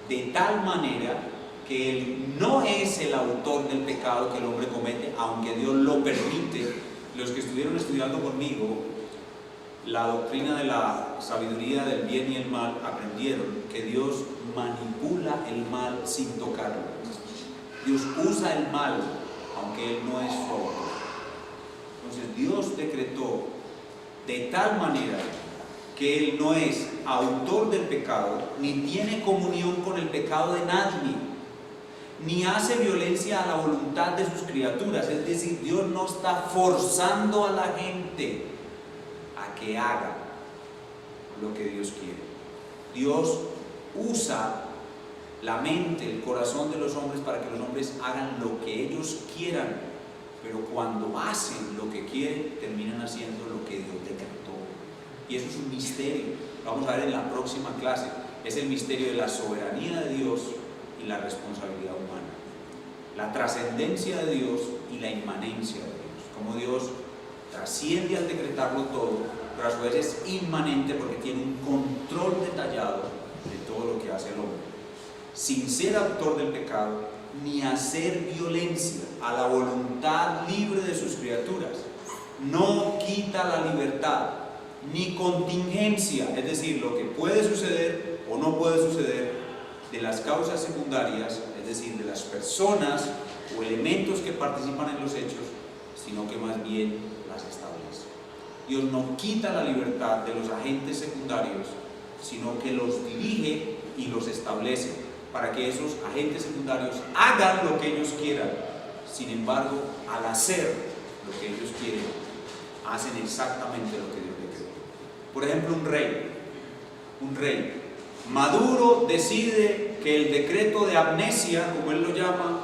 de tal manera que Él no es el autor del pecado que el hombre comete, aunque Dios lo permite. Los que estuvieron estudiando conmigo la doctrina de la sabiduría del bien y el mal aprendieron que Dios manipula el mal sin tocarlo. Dios usa el mal, aunque Él no es su autor. Entonces Dios decretó de tal manera que Él no es autor del pecado, ni tiene comunión con el pecado de nadie, ni hace violencia a la voluntad de sus criaturas. Es decir, Dios no está forzando a la gente a que haga lo que Dios quiere. Dios usa la mente, el corazón de los hombres para que los hombres hagan lo que ellos quieran, pero cuando hacen lo que quieren, terminan haciendo lo que Dios decretó. Y eso es un misterio. Vamos a ver en la próxima clase. Es el misterio de la soberanía de Dios y la responsabilidad humana. La trascendencia de Dios y la inmanencia de Dios. Como Dios trasciende al decretarlo todo, pero a su vez es inmanente porque tiene un control detallado de todo lo que hace el hombre, sin ser autor del pecado ni hacer violencia a la voluntad libre de sus criaturas. No quita la libertad ni contingencia, es decir, lo que puede suceder o no puede suceder de las causas secundarias, es decir, de las personas o elementos que participan en los hechos, sino que más bien las establece. Dios no quita la libertad de los agentes secundarios, sino que los dirige y los establece para que esos agentes secundarios hagan lo que ellos quieran. Sin embargo, al hacer lo que ellos quieren, hacen exactamente lo que Dios decretó. Por ejemplo, un rey Maduro decide que el decreto de amnesia, como él lo llama,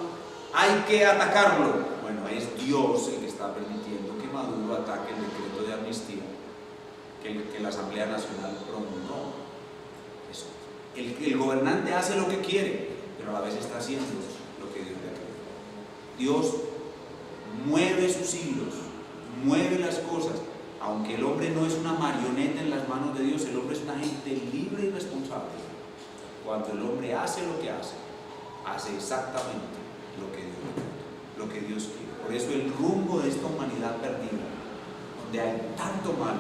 hay que atacarlo. Bueno, es Dios el que está permitiendo que Maduro ataque el decreto de amnistía que la Asamblea Nacional promulgó. El gobernante hace lo que quiere, pero a la vez está haciendo lo que Dios decretó. Dios mueve sus hilos, mueve las cosas. Aunque el hombre no es una marioneta en las manos de Dios, el hombre es una gente libre y responsable. Cuando el hombre hace lo que hace exactamente lo que Dios decretó, lo que Dios quiere. Por eso el rumbo de esta humanidad perdida, donde hay tanto mal,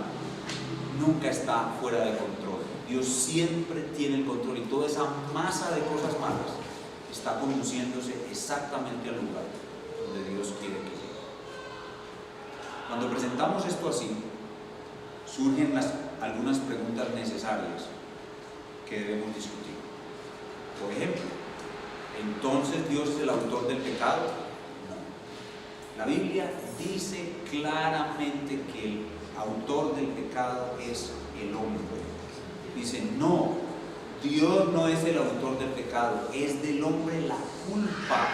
nunca está fuera de control. Dios siempre tiene el control y toda esa masa de cosas malas está conduciéndose exactamente al lugar donde Dios quiere que llegue. Cuando presentamos esto así, surgen algunas preguntas necesarias que debemos discutir. Por ejemplo, ¿entonces Dios es el autor del pecado? No. La Biblia dice claramente que el autor del pecado es el hombre. Dice, no, Dios no es el autor del pecado, es del hombre la culpa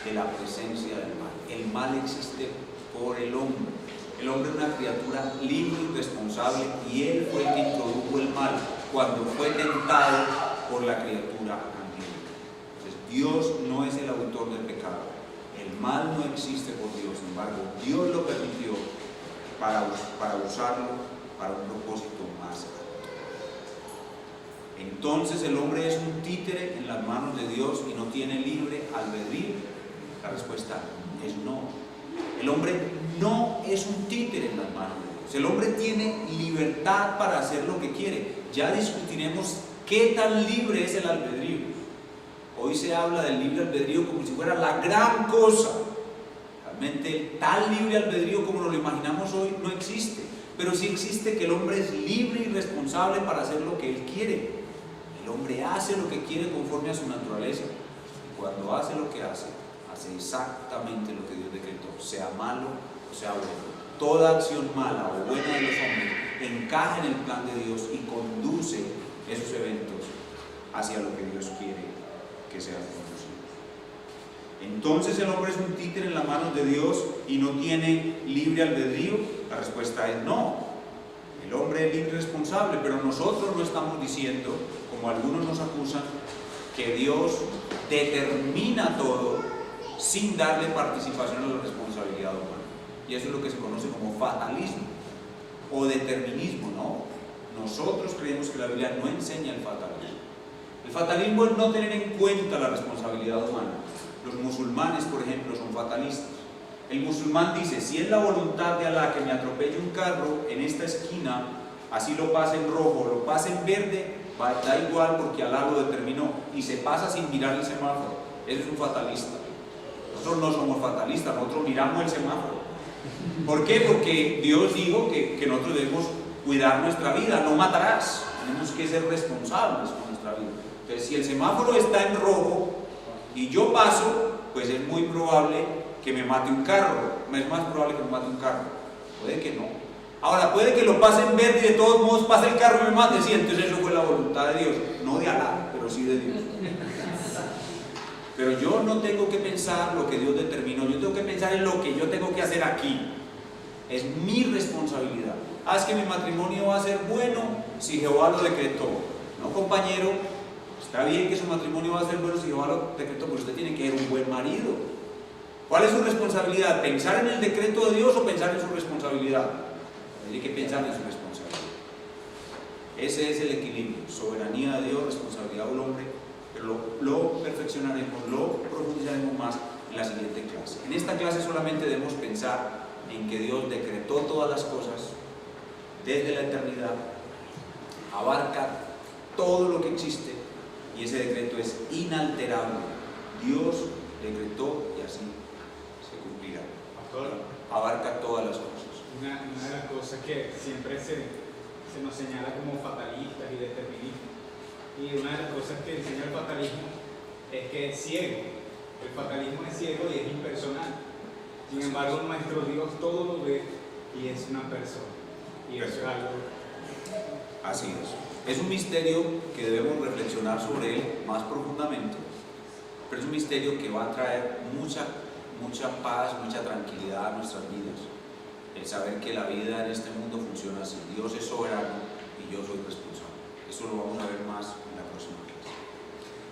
de la presencia del mal. El mal existe por el hombre. El hombre es una criatura libre y responsable y él fue el que introdujo el mal cuando fue tentado por la criatura angélica. Entonces, Dios no es el autor del pecado. El mal no existe por Dios, sin embargo, Dios lo permitió para usarlo para un propósito más alto. Entonces el hombre es un títere en las manos de Dios y no tiene libre albedrío. La respuesta es no. El hombre no es un títere en las manos de Dios. El hombre tiene libertad para hacer lo que quiere. Ya discutiremos qué tan libre es el albedrío. Hoy se habla del libre albedrío como si fuera la gran cosa. Realmente tal libre albedrío como nos lo imaginamos hoy no existe. Pero sí existe que el hombre es libre y responsable para hacer lo que él quiere. El hombre hace lo que quiere conforme a su naturaleza. Y cuando hace lo que hace exactamente lo que Dios decretó, sea malo o sea bueno. Toda acción mala o buena de los hombres encaja en el plan de Dios y conduce esos eventos hacia lo que Dios quiere que sean conducidos. Entonces el hombre es un títere en las manos de Dios y no tiene libre albedrío. La respuesta es no. El hombre es libre y responsable, pero nosotros no estamos diciendo, como algunos nos acusan, que Dios determina todo sin darle participación a la responsabilidad humana. Y eso es lo que se conoce como fatalismo o determinismo, ¿no? Nosotros creemos que la Biblia no enseña el fatalismo. El fatalismo es no tener en cuenta la responsabilidad humana. Los musulmanes, por ejemplo, son fatalistas. El musulmán dice, si es la voluntad de Alá que me atropelle un carro en esta esquina, así lo pase en rojo, lo pase en verde, da igual porque Alá lo determinó, y se pasa sin mirar el semáforo. Eso es un fatalista. Nosotros no somos fatalistas, nosotros miramos el semáforo. ¿Por qué? Porque Dios dijo que nosotros debemos cuidar nuestra vida, no matarás. Tenemos que ser responsables con nuestra vida. Entonces, si el semáforo está en rojo y yo paso, pues es muy probable que me mate un carro. Es más probable que me mate un carro. Puede que no. Ahora, puede que lo pase en verde y de todos modos pase el carro y me mate. Sí, entonces eso fue la voluntad de Dios. No de Alá, pero sí de Dios. Pero yo no tengo que pensar lo que Dios determinó. Yo tengo que pensar en lo que yo tengo que hacer aquí. Es mi responsabilidad. Es que mi matrimonio va a ser bueno si Jehová lo decretó. No, compañero, está bien que su matrimonio va a ser bueno si Jehová lo decretó, pero usted tiene que ser un buen marido. ¿Cuál es su responsabilidad? ¿Pensar en el decreto de Dios o pensar en su responsabilidad? Tiene que pensar en su responsabilidad. Ese es el equilibrio. Soberanía de Dios, responsabilidad del hombre. Pero lo perfeccionaremos, lo profundizaremos más en la siguiente clase. En esta clase solamente debemos pensar en que Dios decretó todas las cosas desde la eternidad, abarca todo lo que existe y ese decreto es inalterable. Dios decretó y así se cumplirá. Pastor, abarca todas las cosas. una de las cosas que siempre se nos señala como fatalistas y deterministas, y una de las cosas que enseña el fatalismo es que es ciego. El fatalismo es ciego y es impersonal. Sin embargo, nuestro Dios todo lo ve y es una persona. Y eso es algo. Así es. Es un misterio que debemos reflexionar sobre él más profundamente, pero es un misterio que va a traer mucha paz, mucha tranquilidad a nuestras vidas. El saber que la vida en este mundo funciona así. Dios es soberano y yo soy responsable. Eso lo vamos a ver más en la próxima clase.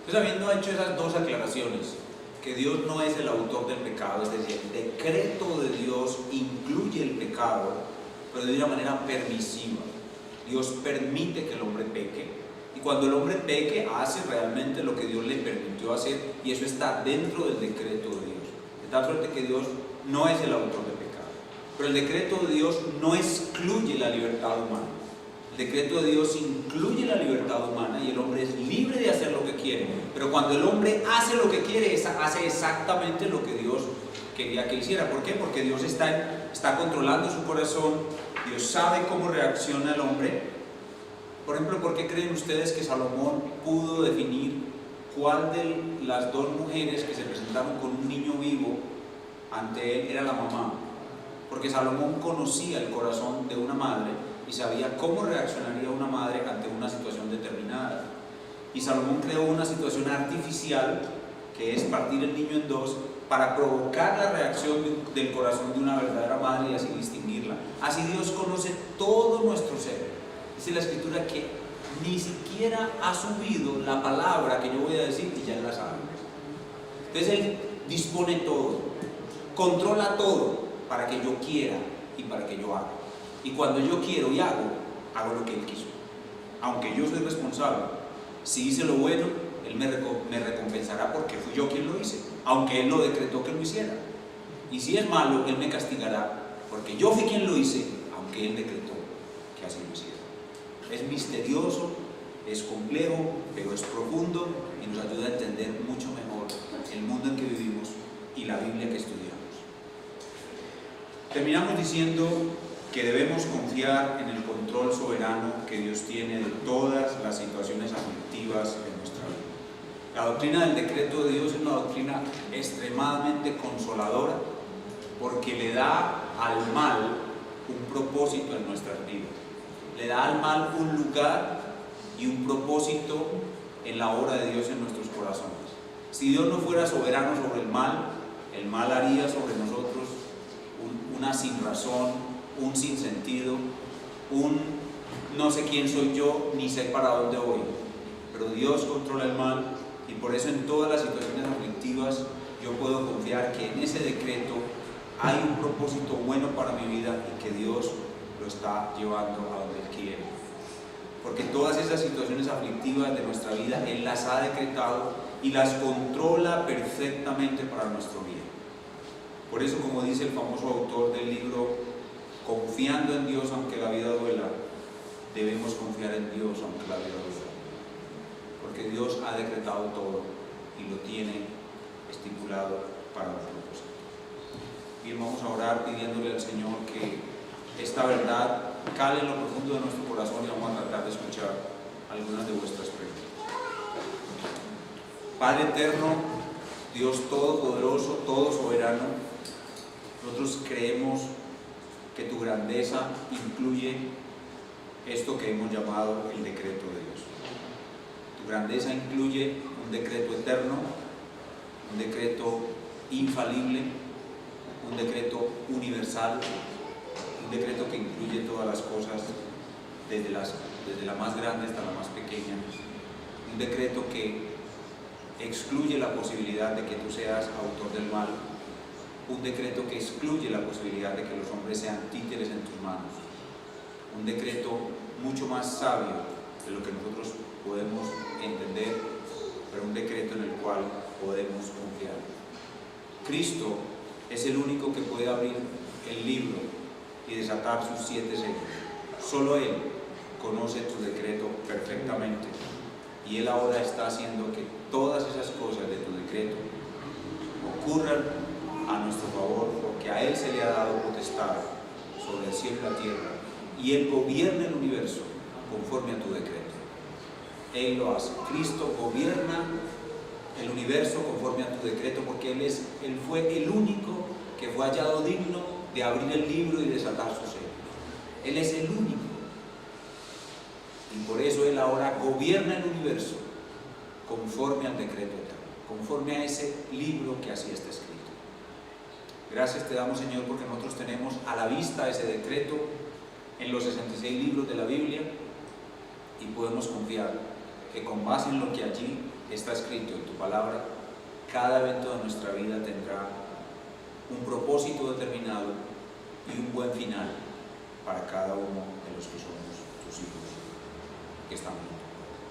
Entonces, habiendo hecho esas dos aclaraciones, que Dios no es el autor del pecado, es decir, el decreto de Dios incluye el pecado, pero de una manera permisiva. Dios permite que el hombre peque, y cuando el hombre peque, hace realmente lo que Dios le permitió hacer, y eso está dentro del decreto de Dios. De tal suerte que Dios no es el autor del pecado, pero el decreto de Dios no excluye la libertad humana. El decreto de Dios incluye la libertad humana y el hombre es libre de hacer lo que quiere, pero cuando el hombre hace lo que quiere, hace exactamente lo que Dios quería que hiciera. ¿Por qué? Porque Dios está controlando su corazón, Dios sabe cómo reacciona el hombre. Por ejemplo, ¿por qué creen ustedes que Salomón pudo definir cuál de las dos mujeres que se presentaron con un niño vivo ante él era la mamá? Porque Salomón conocía el corazón de una madre y sabía cómo reaccionaría una madre ante una situación determinada. Y Salomón creó una situación artificial, que es partir el niño en dos, para provocar la reacción del corazón de una verdadera madre y así distinguirla. Así Dios conoce todo nuestro ser. Dice la Escritura que ni siquiera ha subido la palabra que yo voy a decir y ya la sabe. Entonces Él dispone todo, controla todo para que yo quiera y para que yo haga. Y cuando yo quiero y hago lo que Él quiso. Aunque yo soy responsable, Si hice lo bueno, Él me recompensará porque fui yo quien lo hice, aunque Él lo decretó que lo hiciera. Y si es malo, Él me castigará porque yo fui quien lo hice, aunque Él decretó que así lo hiciera. Es misterioso, es complejo, pero es profundo y nos ayuda a entender mucho mejor el mundo en que vivimos y la Biblia que estudiamos. Terminamos diciendo que debemos confiar en el control soberano que Dios tiene de todas las situaciones aflictivas de nuestra vida. La doctrina del decreto de Dios es una doctrina extremadamente consoladora porque le da al mal un propósito en nuestras vidas. Le da al mal un lugar y un propósito en la obra de Dios en nuestros corazones. Si Dios no fuera soberano sobre el mal haría sobre nosotros una sin razón, un sinsentido, un no sé quién soy yo, ni sé para dónde voy. Pero Dios controla el mal y por eso en todas las situaciones aflictivas yo puedo confiar que en ese decreto hay un propósito bueno para mi vida y que Dios lo está llevando a donde Él quiere. Porque todas esas situaciones aflictivas de nuestra vida Él las ha decretado y las controla perfectamente para nuestro bien. Por eso, como dice el famoso autor del libro, confiando en Dios aunque la vida duela, debemos confiar en Dios aunque la vida duela. Porque Dios ha decretado todo y lo tiene estipulado para nuestro propósito. Bien, vamos a orar pidiéndole al Señor que esta verdad cale en lo profundo de nuestro corazón y vamos a tratar de escuchar algunas de vuestras preguntas. Padre eterno, Dios todopoderoso, todo soberano, nosotros creemos que tu grandeza incluye esto que hemos llamado el decreto de Dios. Tu grandeza incluye un decreto eterno, un decreto infalible, un decreto universal, un decreto que incluye todas las cosas, desde la más grande hasta la más pequeña, un decreto que excluye la posibilidad de que tú seas autor del mal, un decreto que excluye la posibilidad de que los hombres sean títeres en tus manos, un decreto mucho más sabio de lo que nosotros podemos entender, pero un decreto en el cual podemos confiar. Cristo es el único que puede abrir el libro y desatar sus 7 sellos. Solo Él conoce tu decreto perfectamente y Él ahora está haciendo que todas esas cosas de tu decreto ocurran a nuestro favor, porque a Él se le ha dado potestad sobre el cielo y la tierra y Él gobierna el universo conforme a tu decreto. Él lo hace. Cristo gobierna el universo conforme a tu decreto porque Él fue el único que fue hallado digno de abrir el libro y desatar su sello. Él es el único. Y por eso Él ahora gobierna el universo conforme al decreto eterno, conforme a ese libro que así está escrito. Gracias te damos, Señor, porque nosotros tenemos a la vista ese decreto en los 66 libros de la Biblia y podemos confiar que con base en lo que allí está escrito en tu palabra, cada evento de nuestra vida tendrá un propósito determinado y un buen final para cada uno de los que somos tus hijos que estamos en tu palabra.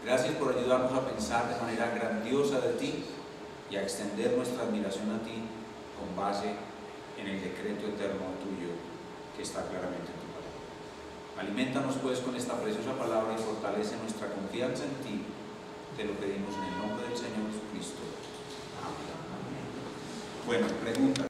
Gracias por ayudarnos a pensar de manera grandiosa de ti y a extender nuestra admiración a ti con base en el decreto eterno tuyo que está claramente en tu palabra. Aliméntanos pues con esta preciosa palabra y fortalece nuestra confianza en ti. Te lo pedimos en el nombre del Señor Jesucristo. Amén. Bueno, pregunta.